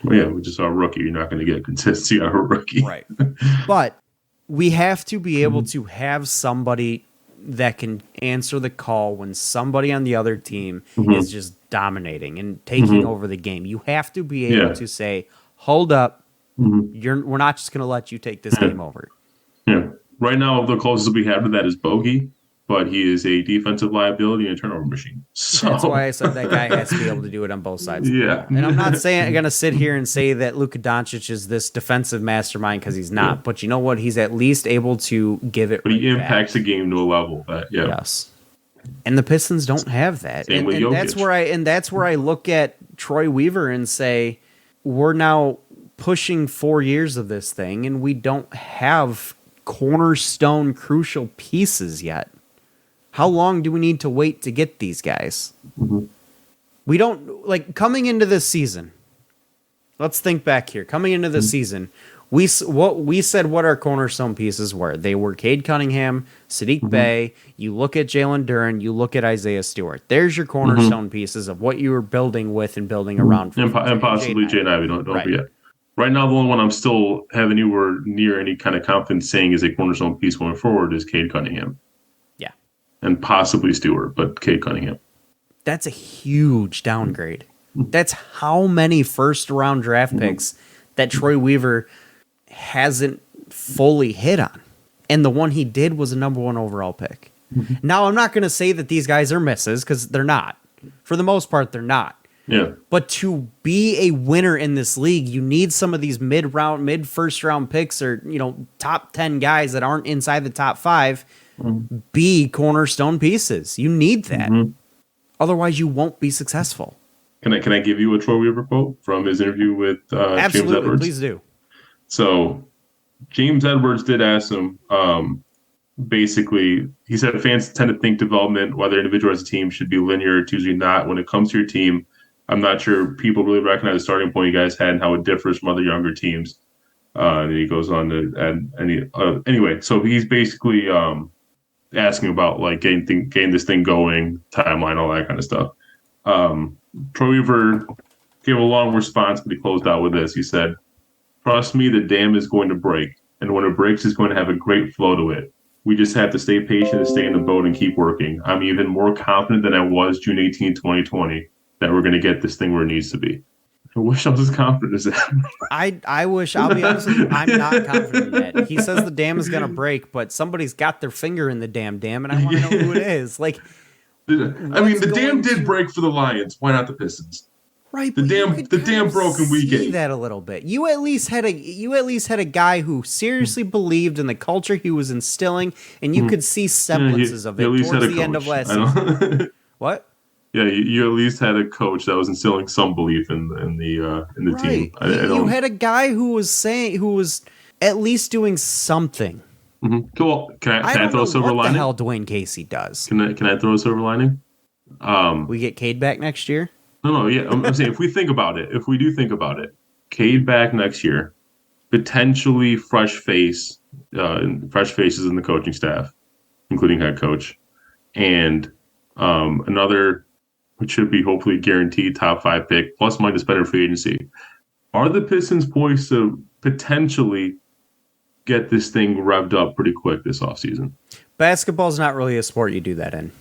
Well, yeah, we just saw a rookie. You're not going to get consistency out of a rookie. Right. But we have to be able to have somebody that can answer the call when somebody on the other team is just dominating and taking over the game. You have to be able to say, hold up, we're not just going to let you take this game over. Yeah. Right now, the closest we have to that is Bogey, but he is a defensive liability and a turnover machine. So that's why I said that guy has to be able to do it on both sides. Yeah. And I'm not going to sit here and say that Luka Doncic is this defensive mastermind, because he's not. But you know what? He's at least able to give it. But he impacts the game to a level that, yes. And the Pistons don't have that. Same with Jokic. That's where I look at Troy Weaver and say, we're now pushing 4 years of this thing, and we don't have cornerstone crucial pieces yet. How long do we need to wait to get these guys? We don't, coming into this season. Let's think back here. Coming into the season, we said what our cornerstone pieces were. They were Cade Cunningham, Sadiq Bey. You look at Jalen Duren. You look at Isaiah Stewart. There's your cornerstone pieces of what you were building with and building around. And possibly Jaden Ivey. Don't forget. Right now, the only one I'm still having anywhere near any kind of confidence saying is a cornerstone piece going forward is Cade Cunningham. Yeah. And possibly Stewart, but Cade Cunningham. That's a huge downgrade. That's how many first-round draft picks that Troy Weaver hasn't fully hit on. And the one he did was a number 1 overall pick. Now, I'm not going to say that these guys are misses, because they're not. For the most part, they're not. Yeah. But to be a winner in this league, you need some of these mid-first round picks, or top 10 guys that aren't inside the top 5 be cornerstone pieces. You need that. Otherwise, you won't be successful. Can I give you a Troy Weaver quote from his interview with James Edwards? Please do. So James Edwards did ask him, basically, he said fans tend to think development, whether individual or as a team, should be linear. It's usually not. When it comes to your team, I'm not sure people really recognize the starting point you guys had and how it differs from other younger teams. And he goes on to add anyway. So he's basically asking about like getting this thing going, timeline, all that kind of stuff. Troy Weaver gave a long response, but he closed out with this. He said, "Trust me, the dam is going to break, and when it breaks, it's going to have a great flow to it. We just have to stay patient and stay in the boat and keep working. I'm even more confident than I was June 18, 2020, that we're going to get this thing where it needs to be." I wish I was as confident as that. I wish, I'll be honest with you, I'm not confident in that. He says the dam is going to break, but somebody's got their finger in the dam, and I want to know who it is. Like, the dam did break for the Lions. Why not the Pistons? Right, the dam broke in week 8. That a little bit. You at least had a guy who seriously believed in the culture he was instilling, and you could see semblances of it towards the end of last season. What? Yeah, you at least had a coach that was instilling some belief in the team. You had a guy who was at least doing something. Mm-hmm. Cool. Can I throw a silver lining? What the hell Dwayne Casey does? Can I throw a silver lining? We get Cade back next year. No, yeah. I'm saying if we do think about it, Cade back next year, potentially fresh faces in the coaching staff, including head coach, and another, which should be hopefully guaranteed top 5 pick, plus money to spend in free agency. Are the Pistons poised to potentially get this thing revved up pretty quick this offseason? Basketball's not really a sport you do that in.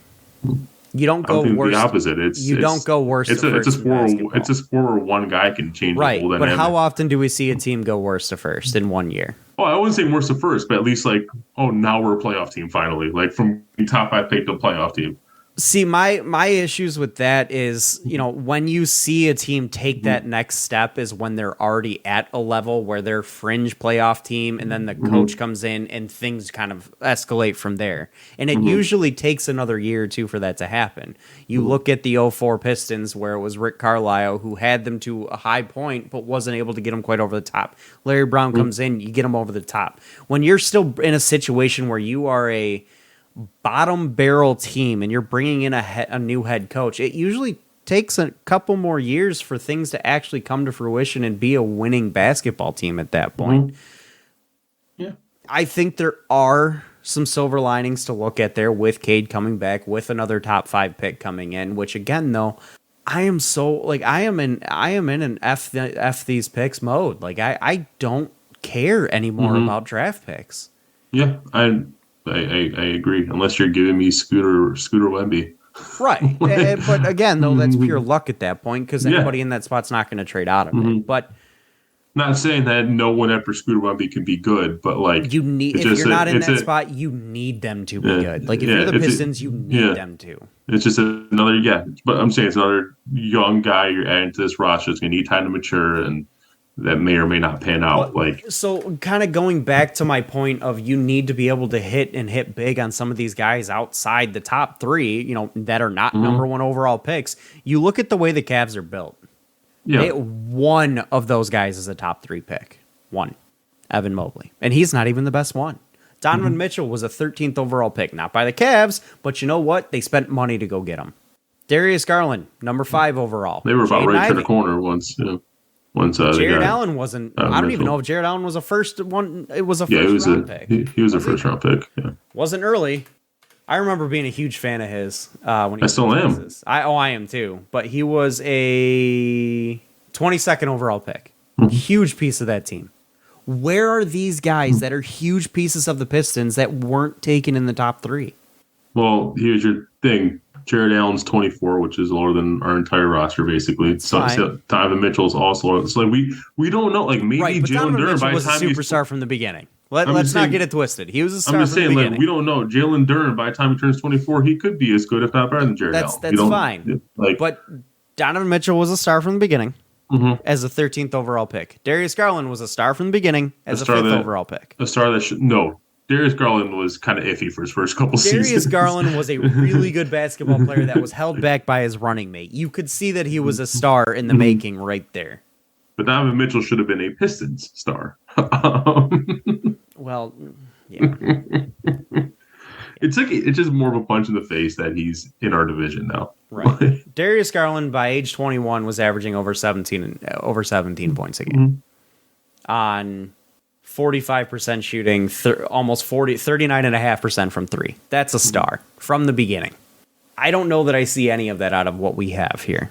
You don't go worse. The opposite. Don't go worse. It's a sport where one guy can change the whole dynamic. But how often do we see a team go worse to first in 1 year? Oh, I wouldn't say worse to first, but at least now we're a playoff team finally. Like from top 5 pick to a playoff team. See, my issues with that is, when you see a team take that next step is when they're already at a level where they're fringe playoff team, and then the coach comes in and things kind of escalate from there. And it usually takes another year or two for that to happen. You look at the 04 Pistons where it was Rick Carlisle who had them to a high point but wasn't able to get them quite over the top. Larry Brown comes in, you get them over the top. When you're still in a situation where you are a bottom barrel team and you're bringing in a new head coach, it usually takes a couple more years for things to actually come to fruition and be a winning basketball team at that point. Yeah, I think there are some silver linings to look at there with Cade coming back, with another top 5 pick coming in, which again though, I am in an F these picks mode. Like I don't care anymore about draft picks. Yeah, I agree. Unless you're giving me Scooter Wemby. Right. But again, though, that's pure luck at that point because anybody in that spot's not going to trade out of it. But not saying that no one after Scooter Wemby can be good, but like you need if you're not in that spot, you need them to be good. Like if you're the Pistons, you need them to. It's just another but I'm saying it's another young guy you're adding to this roster. It's going to need time to mature, and that may or may not pan out. So kind of going back to my point of you need to be able to hit big on some of these guys outside the top 3, that are not number 1 overall picks. You look at the way the Cavs are built. Yeah. One of those guys is a top 3 pick. One, Evan Mobley. And he's not even the best one. Donovan Mitchell was a 13th overall pick, not by the Cavs, but you know what? They spent money to go get him. Darius Garland, number 5 overall. They were about ready to turn the corner once, Jared Allen wasn't. I don't even know if Jared Allen was a first one. It was a first round pick. He was a first round pick. Yeah, wasn't early. I remember being a huge fan of his when he was still am. Texas. I am too. But he was a 22nd overall pick. Huge piece of that team. Where are these guys that are huge pieces of the Pistons that weren't taken in the top 3? Well, here's your thing. Jared Allen's 24, which is lower than our entire roster, basically. So Donovan Mitchell's also. It's like we don't know. Like maybe Jalen Duren by the time was a superstar from the beginning. Let's not get it twisted. He was a star. I'm just saying, like we don't know. Jalen Duren by the time he turns 24, he could be as good, if not better, than Jared Allen. That's fine. But Donovan Mitchell was a star from the beginning. As a 13th overall pick. Darius Garland was a star from the beginning as a 5th overall pick. A star that Darius Garland was kind of iffy for his first couple seasons. Darius Garland was a really good basketball player that was held back by his running mate. You could see that he was a star in the making right there. But Donovan Mitchell should have been a Pistons star. Well, yeah. It's just more of a punch in the face that he's in our division now. Right. Darius Garland by age 21 was averaging over 17 points a game. On 45% shooting, almost 39.5% from three. That's a star from the beginning. I don't know that I see any of that out of what we have here.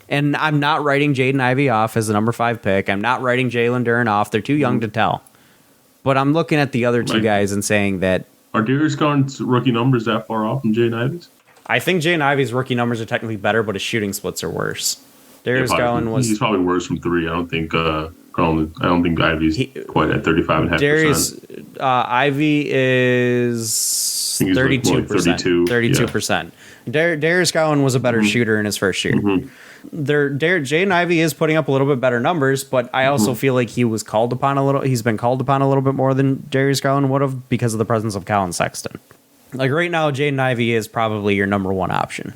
And I'm not writing Jaden Ivey off as the number 5 pick. I'm not writing Jalen Duren off. They're too young to tell. But I'm looking at the other two guys and saying that... Are Darius Garland's rookie numbers that far off from Jaden Ivey's? I think Jaden Ivey's rookie numbers are technically better, but his shooting splits are worse. Darius Garland was... He's probably worse from three. I don't think Ivey's quite at 35.5%. Darius Ivey is 32%. 32%. Darius Garland was a better shooter in his first year. Jaden Ivey is putting up a little bit better numbers, but I also feel like he's been called upon a little bit more than Darius Garland would have because of the presence of Colin Sexton. Like right now, Jaden Ivey is probably your number one option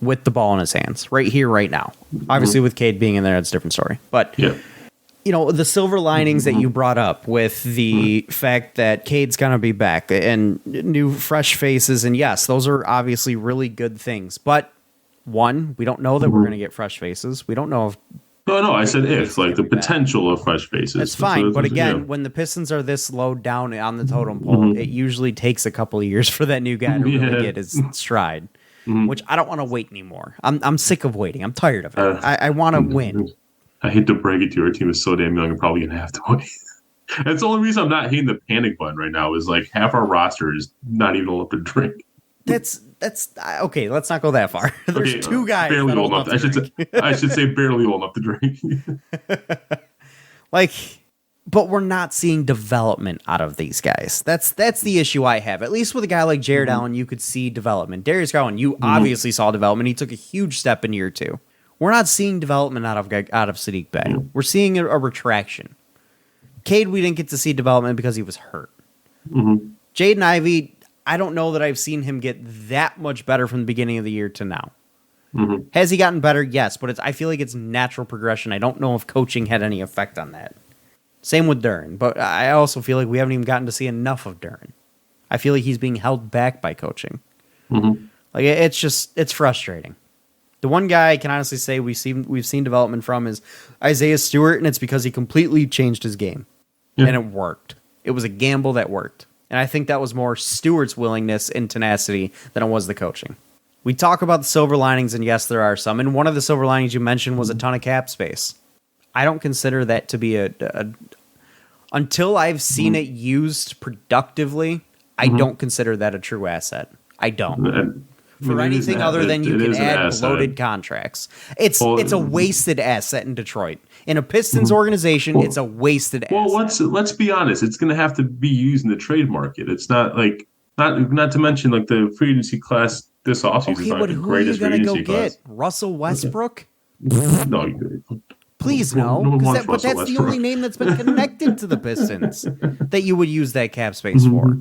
with the ball in his hands right here, right now. Obviously, with Cade being in there, it's a different story. But you know, the silver linings that you brought up with the fact that Cade's going to be back and new fresh faces. And yes, those are obviously really good things. But one, we don't know that we're going to get fresh faces. We don't know if... No, I said if, like the potential of fresh faces. That's fine. But again, when the Pistons are this low down on the totem pole, it usually takes a couple of years for that new guy to really get his stride, which I don't want to wait anymore. I'm sick of waiting. I'm tired of it. I want to win. I hate to break it to you. Our team is so damn young. I'm probably going to have to wait. That's the only reason I'm not hitting the panic button right now is like half our roster is not even old enough to drink. That's okay. Let's not go that far. There's two guys barely that old enough. I should say barely old enough to drink. But we're not seeing development out of these guys. That's the issue I have. At least with a guy like Jared Allen, you could see development. Darius Garland, you obviously saw development. He took a huge step in year 2. We're not seeing development out of Sadiq Bey. We're seeing a retraction. Cade, we didn't get to see development because he was hurt. Jaden Ivey, I don't know that I've seen him get that much better from the beginning of the year to now. Has he gotten better? Yes, but I feel like it's natural progression. I don't know if coaching had any effect on that. Same with Duren, but I also feel like we haven't even gotten to see enough of Duren. I feel like he's being held back by coaching. It's frustrating. The one guy I can honestly say we've seen development from is Isaiah Stewart, and it's because he completely changed his game. And it worked. It was a gamble that worked. And I think that was more Stewart's willingness and tenacity than it was the coaching. We talk about the silver linings, and yes, there are some. And one of the silver linings you mentioned was a ton of cap space. I don't consider that to be until I've seen it used productively, I don't consider that a true asset. I don't. For anything other than you can add bloated contracts. It's a wasted asset in Detroit. In a Pistons organization, it's a wasted asset. Well, let's be honest. It's going to have to be used in the trade market. It's not like not to mention like the free agency class this offseason is not the greatest free agency class. Russell Westbrook? No, please no. But that's the only name that's been connected to the Pistons that you would use that cap space for.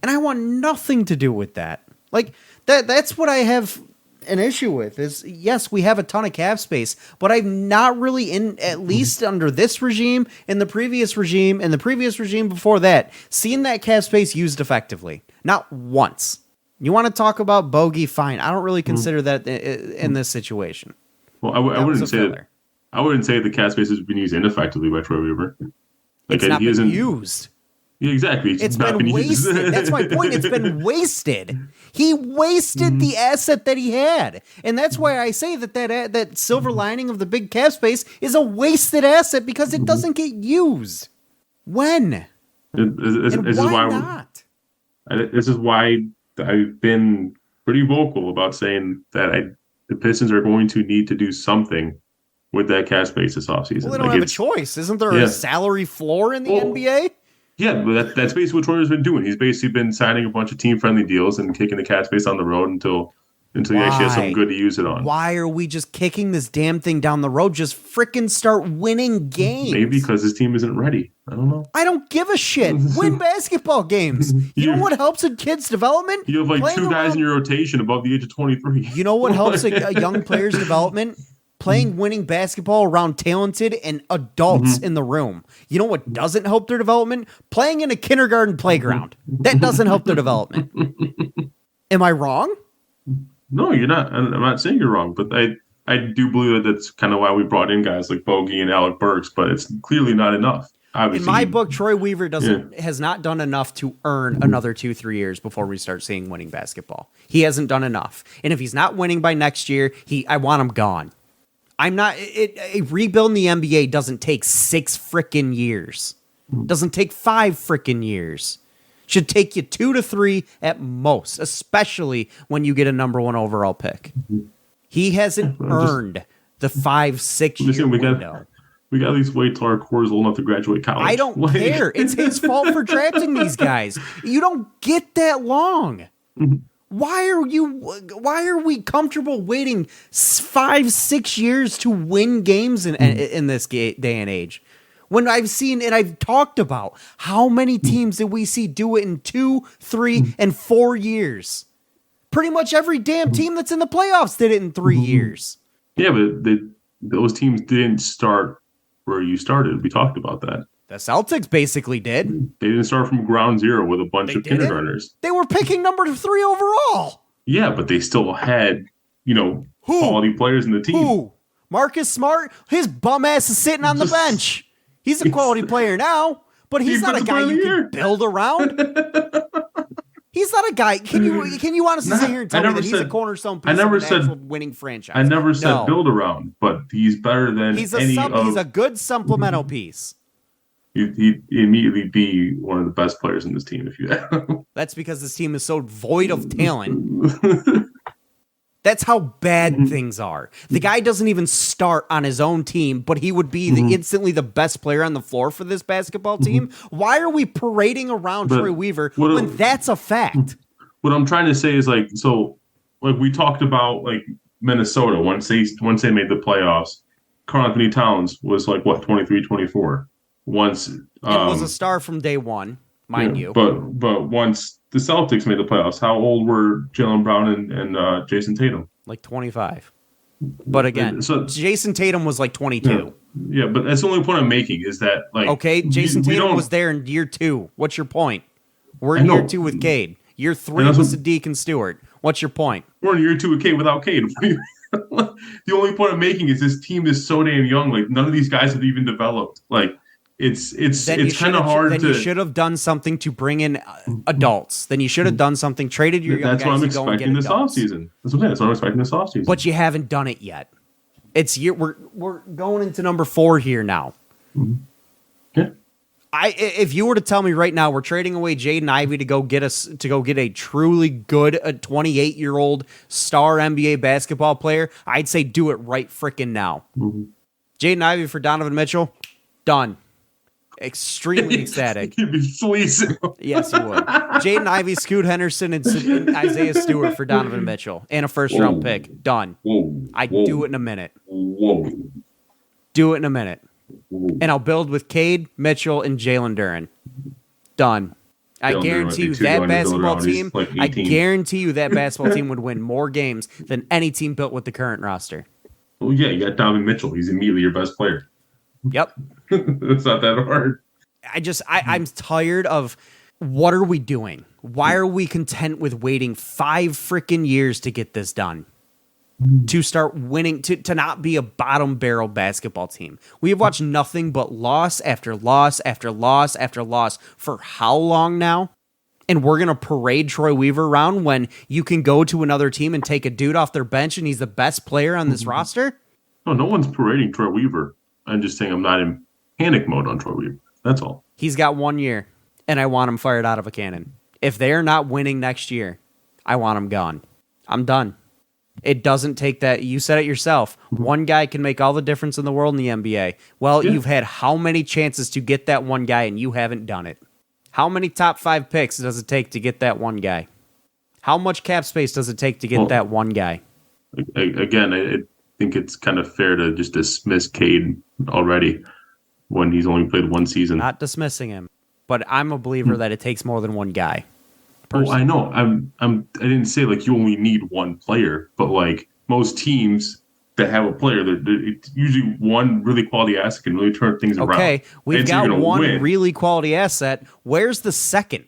And I want nothing to do with that. Like that's what I have an issue with is, yes, we have a ton of cap space, but I'm not really at least under this regime, in the previous regime, and the previous regime before that, seeing that cap space used effectively. Not once. You want to talk about bogey? Fine. I don't really consider that in this situation. Well, I wouldn't say that. I wouldn't say the cap space has been used ineffectively by Troy Weaver. It's not been used. Yeah, exactly. It's been wasted. That's my point. It's been wasted. He wasted the asset that he had. And that's why I say that silver lining of the big cap space is a wasted asset because it doesn't get used. When? This is why I've been pretty vocal about saying that the Pistons are going to need to do something with that cap space this offseason. Well, they don't have a choice. Isn't there a salary floor in the NBA? Yeah, but that's basically what Troyer's been doing. He's basically been signing a bunch of team-friendly deals and kicking the cap space on the road until he actually has something good to use it on. Why are we just kicking this damn thing down the road? Just frickin' start winning games. Maybe because his team isn't ready. I don't know. I don't give a shit. Win basketball games. You know what helps a kid's development? You have like two guys in your rotation above the age of 23. You know what helps a young player's development? Playing winning basketball around talented and adults in the room. You know what doesn't help their development? Playing in a kindergarten playground. That doesn't help their development. Am I wrong? No, you're not. I'm not saying you're wrong, but I do believe that that's kind of why we brought in guys like Bogey and Alec Burks, but it's clearly not enough. obviously. In my book, Troy Weaver has not done enough to earn another 2-3 years before we start seeing winning basketball. He hasn't done enough. And if he's not winning by next year, I want him gone. A rebuild in the NBA doesn't take 6 frickin' years. Doesn't take 5 frickin' years. Should take you 2 to 3 at most, especially when you get a number 1 overall pick. He hasn't earned the 5-6 year window. We got at least wait till our core is old enough to graduate college. I don't care. It's his fault for drafting these guys. You don't get that long. Why are we comfortable waiting 5-6 years to win games in this day and age? When I've seen and I've talked about how many teams did we see do it in 2, 3, and 4 years? Pretty much every damn team that's in the playoffs did it in 3 years. Yeah, but those teams didn't start where you started. We talked about that. The Celtics basically did. They didn't start from ground zero with a bunch of kindergartners. They were picking number 3 overall. Yeah, but they still had, quality players in the team. Who? Marcus Smart? His bum ass is sitting on the bench. He's a quality player now, but he's not a guy you can build around. He's not a guy. Can you honestly sit here and tell me that he's a cornerstone piece of an actual winning franchise? I never said build around, but he's better than he's a good supplemental piece. He'd immediately be one of the best players in this team if you have. That's because this team is so void of talent. That's how bad things are. The guy doesn't even start on his own team, but he would be instantly the best player on the floor for this basketball team. Why are we parading around Troy Weaver when that's a fact? What I'm trying to say is we talked about Minnesota once they made the playoffs. Karl Anthony Towns was 23, 24. Once it was a star from day one, mind you. But once the Celtics made the playoffs, how old were Jaylen Brown and Jason Tatum? 25. But again, Jason Tatum was 22. Yeah, but that's the only point I'm making is that okay, Jason Tatum was there in year 2. What's your point? We're in year 2 with Cade. Year 3 with Sadiq and Stewart. What's your point? We're in year 2 with Cade without Cade. The only point I'm making is this team is so damn young. None of these guys have even developed. It's kind of hard to. Then you should have done something to bring in adults. Then you should have done something, traded your young guys to go and get adults. That's what I'm expecting this offseason. That's what I'm expecting this offseason. But you haven't done it yet. We're going into number 4 here now. Yeah. If you were to tell me right now we're trading away Jaden Ivey to go get a truly good 28-year-old star NBA basketball player, I'd say do it right frickin' now. Jaden Ivey for Donovan Mitchell, done. Extremely ecstatic. You'd be fleecing. Yes, you would. Jaden Ivey, Scoot Henderson, and Isaiah Stewart for Donovan Mitchell. And a first-round pick. Done. I'd do it in a minute. Do it in a minute. And I'll build with Cade, Mitchell, and Jalen Duren. Done. I guarantee you that basketball team. I guarantee you that basketball team would win more games than any team built with the current roster. Well, yeah, you got Donovan Mitchell. He's immediately your best player. Yep. It's not that hard. I'm tired of what are we doing? Why are we content with waiting 5 freaking years to get this done? To start winning, to not be a bottom barrel basketball team. We have watched nothing but loss after loss after loss after loss for how long now? And we're going to parade Troy Weaver around when you can go to another team and take a dude off their bench and he's the best player on this roster? No one's parading Troy Weaver. I'm just saying I'm not in panic mode on Troy Weaver. That's all. He's got 1 year, and I want him fired out of a cannon. If they're not winning next year, I want him gone. I'm done. It doesn't take that. You said it yourself. One guy can make all the difference in the world in the NBA. Well, You've had how many chances to get that one guy, and you haven't done it? How many top 5 picks does it take to get that one guy? How much cap space does it take to get that one guy? Again, I think it's kind of fair to just dismiss Cade already when he's only played 1 season. Not dismissing him, but I'm a believer that it takes more than one guy. Oh, I know. I didn't say you only need one player, but most teams that have a player, it's usually one really quality asset can really turn things around. Okay, we've got one really quality asset. Where's the second?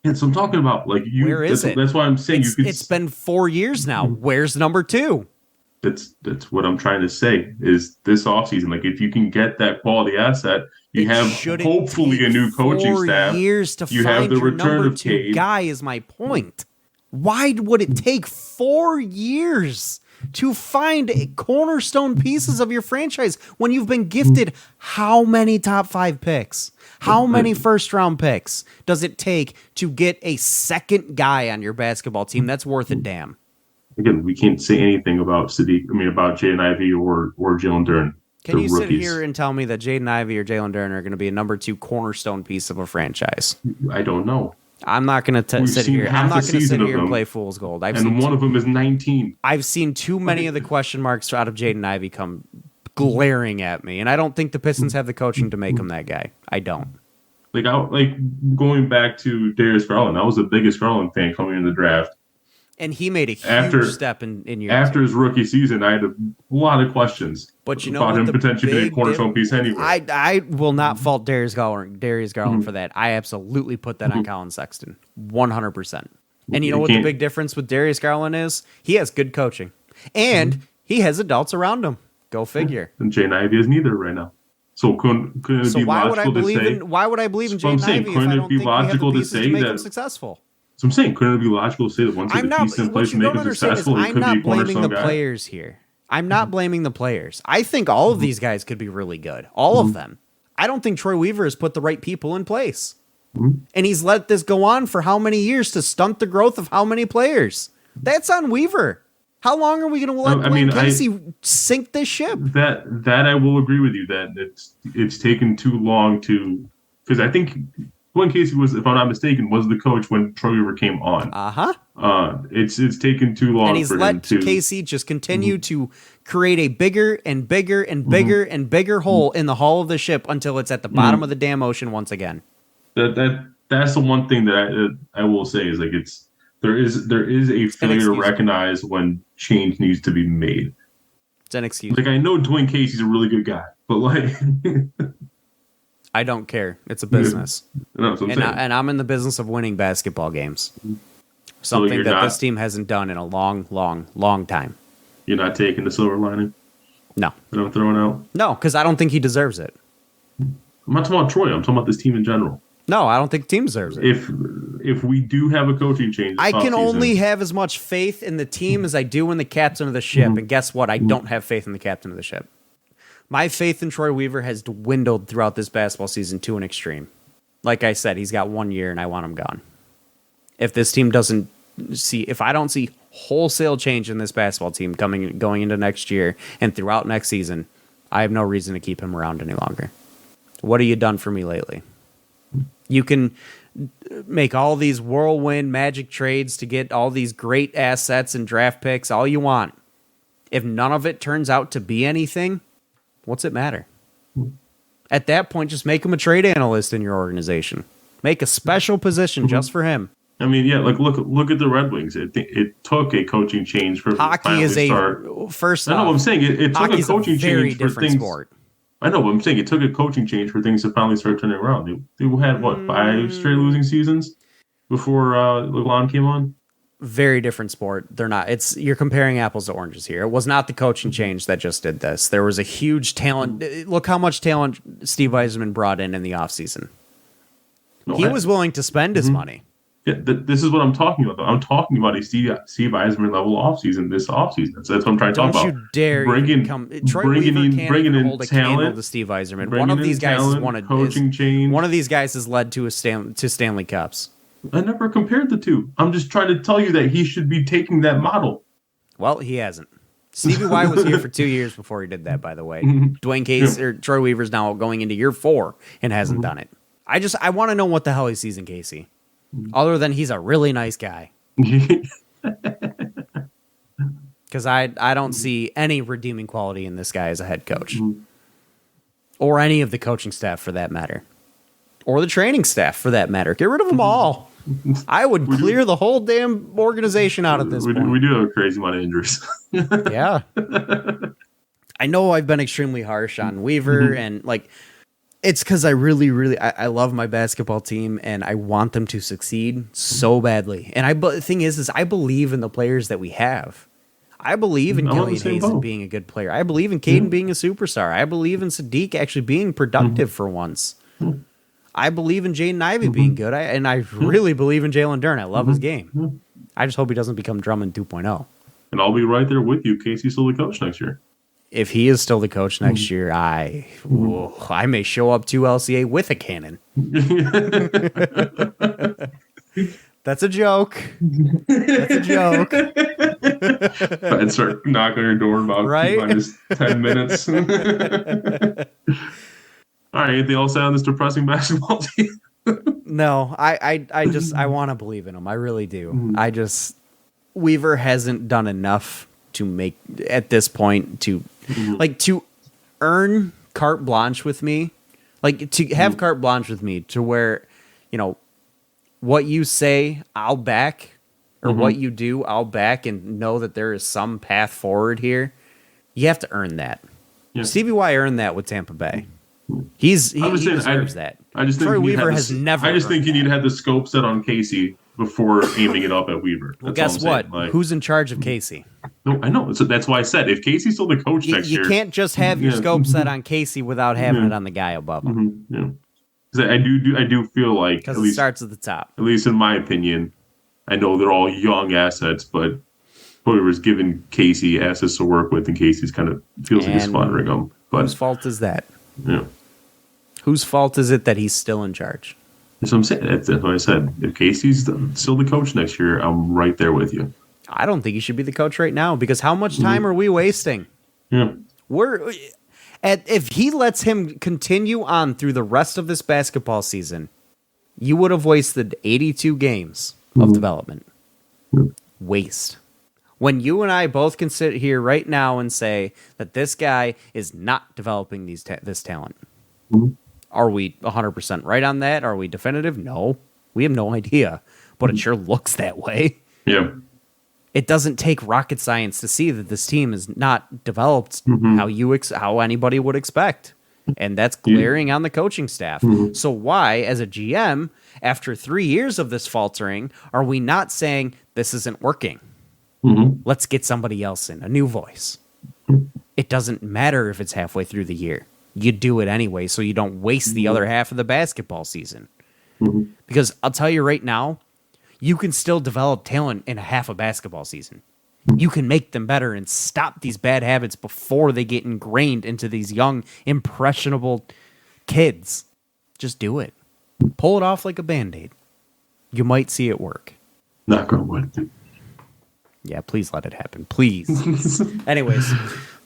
Yeah, so I'm talking about Where is it? That's why I'm saying it's been 4 years now. Where's number 2? That's what I'm trying to say is this offseason. Like if you can get that quality asset, you have hopefully a new coaching staff. 4 years to you find have the your return number of 2 Cade. guy is my point. Why would it take 4 years to find cornerstone pieces of your franchise when you've been gifted how many top 5 picks? How many first round picks does it take to get a second guy on your basketball team that's worth a damn? Again, we can't say anything about about Jaden Ivey or Jalen Duren. Can you sit here and tell me that Jaden Ivey or Jalen Duren are going to be a number 2 cornerstone piece of a franchise? I don't know. I'm not going to sit here. I'm not going to sit here and play fool's gold. One of them is 19. I've seen too many of the question marks out of Jaden Ivey come glaring at me, and I don't think the Pistons have the coaching to make him that guy. I don't. Like going back to Darius Garland, I was the biggest Garland fan coming in the draft. And he made a huge step in year after his rookie season. I had a lot of questions, but you know about him potentially being a cornerstone piece anyway. I will not fault Darius Garland for that. I absolutely put that on Colin Sexton, 100%. And you know what the big difference with Darius Garland is? He has good coaching, and he has adults around him. Go figure. And Jaden Ivey is neither right now. So couldn't it be logical to say? Why would I believe in Jaden Ivey if I don't think we have the pieces to make him successful? So I'm saying, couldn't it be logical to say that once the pieces in place to make him successful, he could be a cornerstone guy? I'm not blaming the players here. I'm not blaming the players. I think all of these guys could be really good. All of them. I don't think Troy Weaver has put the right people in place. And he's let this go on for how many years to stunt the growth of how many players? That's on Weaver. How long are we going to let Dwayne Casey sink this ship? That I will agree with you that it's taken too long to, because I think Dwayne Casey was, if I'm not mistaken, was the coach when Troy Weaver came on. It's taken too long. And he's let Casey just continue to create a bigger and bigger and bigger and bigger hole in the hull of the ship until it's at the bottom of the damn ocean once again. That's the one thing that I will say is like there is a failure to recognize when change needs to be made. It's an excuse. Like I know Dwayne Casey's a really good guy, but like I don't care. It's a business. No, and I'm in the business of winning basketball games. Something that this team hasn't done in a long, long, long time. You're not taking the silver lining? No. And I'm throwing out? No, because I don't think he deserves it. I'm not talking about Troy. I'm talking about this team in general. No, I don't think the team deserves it. If we do have a coaching change, I can only have as much faith in the team as I do in the captain of the ship. And guess what? I don't have faith in the captain of the ship. My faith in Troy Weaver has dwindled throughout this basketball season to an extreme. Like I said, he's got 1 year, and I want him gone. If this team if I don't see wholesale change in this basketball team going into next year and throughout next season, I have no reason to keep him around any longer. What have you done for me lately? You can make all these whirlwind magic trades to get all these great assets and draft picks, all you want. If none of it turns out to be anything, what's it matter? At that point, just make him a trade analyst in your organization. Make a special position just for him. I mean, yeah, like look at the Red Wings. It took a coaching change for hockey is first. I know what I'm saying. It took a coaching change for things. Sport. I know what I'm saying. It took a coaching change for things to finally start turning around. They had 5 straight losing seasons before Lalonde came on. Very different sport. They're not. You're comparing apples to oranges here. It was not the coaching change that just did this. There was a huge talent. Look how much talent Steve Yzerman brought in the offseason. He was willing to spend his money. Yeah, this is what I'm talking about. I'm talking about a Steve Yzerman level offseason. This offseason. That's what I'm trying to talk about. Don't you dare bringing in hold a candle to Steve Yzerman. One of these guys one of these guys has led to Stanley Cups. I never compared the two. I'm just trying to tell you that he should be taking that model. Well, he hasn't. Stevie Y was here for 2 years before he did that, by the way. Dwayne Casey or Troy Weaver's now going into year 4 and hasn't done it. I want to know what the hell he sees in Casey. Other than he's a really nice guy. Because I don't see any redeeming quality in this guy as a head coach. Or any of the coaching staff for that matter. Or the training staff for that matter. Get rid of them all. I would clear the whole damn organization out at this point. We do have a crazy amount of injuries. Yeah. I know I've been extremely harsh on Weaver and it's because I really, I love my basketball team and I want them to succeed so badly. And the thing is I believe in the players that we have. I believe in I'm on the Killian same Hayes boat. being a good player. I believe in Caden being a superstar. I believe in Sadiq actually being productive for once. I believe in Jaden Ivey being good. And I really believe in Jalen Dern. I love his game. I just hope he doesn't become Drummond 2.0. And I'll be right there with you. Casey's still the coach next year. If he is still the coach next year, I may show up to LCA with a cannon. That's a joke. That's a joke. I'd start knocking on your door about Right? minus 10 minutes. All right, anything else on this depressing basketball team? No, I want to believe in him. I really do. Weaver hasn't done enough to make at this point to to earn carte blanche with me, like to have carte blanche with me to where, what you say, I'll back, or what you do, I'll back, and know that there is some path forward here. You have to earn that. Yeah. Stevie Y earned that with Tampa Bay. He deserves that. I just think Troy Weaver has never. I just think you need to have the scope set on Casey before aiming it up at Weaver. Well, guess what? Who's in charge of Casey? No, I know. So that's why I said if Casey's still the coach next year, you can't just have your scope set on Casey without having it on the guy above him. Yeah, because I do feel like because it starts at the top. At least in my opinion, I know they're all young assets, but Weaver's given Casey assets to work with, and Casey's kind of feels like he's squandering them. But whose fault is that? Yeah. Whose fault is it that he's still in charge? That's what I'm saying. That's what I said. If Casey's still the coach next year, I'm right there with you. I don't think he should be the coach right now because how much time are we wasting? Yeah. If he lets him continue on through the rest of this basketball season, you would have wasted 82 games of development. Waste. When you and I both can sit here right now and say that this guy is not developing this talent. Are we 100% right on that? Are we definitive? No. We have no idea. But it sure looks that way. Yeah. It doesn't take rocket science to see that this team is not developed how anybody would expect. And that's glaring on the coaching staff. So why, as a GM, after 3 years of this faltering, are we not saying this isn't working? Let's get somebody else in, a new voice. It doesn't matter if it's halfway through the year. You do it anyway so you don't waste the other half of the basketball season. Because I'll tell you right now, you can still develop talent in a half a basketball season. You can make them better and stop these bad habits before they get ingrained into these young, impressionable kids. Just do it. Pull it off like a Band-Aid. You might see it work. Knock on wood. Yeah, please let it happen. Please. Anyways,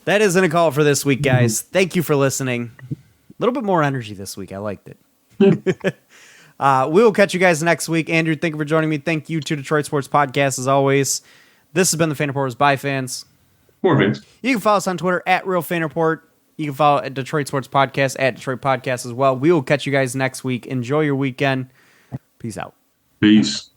that isn't a call for this week, guys. Thank you for listening. A little bit more energy this week. I liked it. We will catch you guys next week. Andrew, thank you for joining me. Thank you to Detroit Sports Podcast, as always. This has been the Fan Reporters by fans. More fans. You can follow us on Twitter at RealFanReport. You can follow at Detroit Sports Podcast at Detroit Podcast as well. We will catch you guys next week. Enjoy your weekend. Peace out. Peace.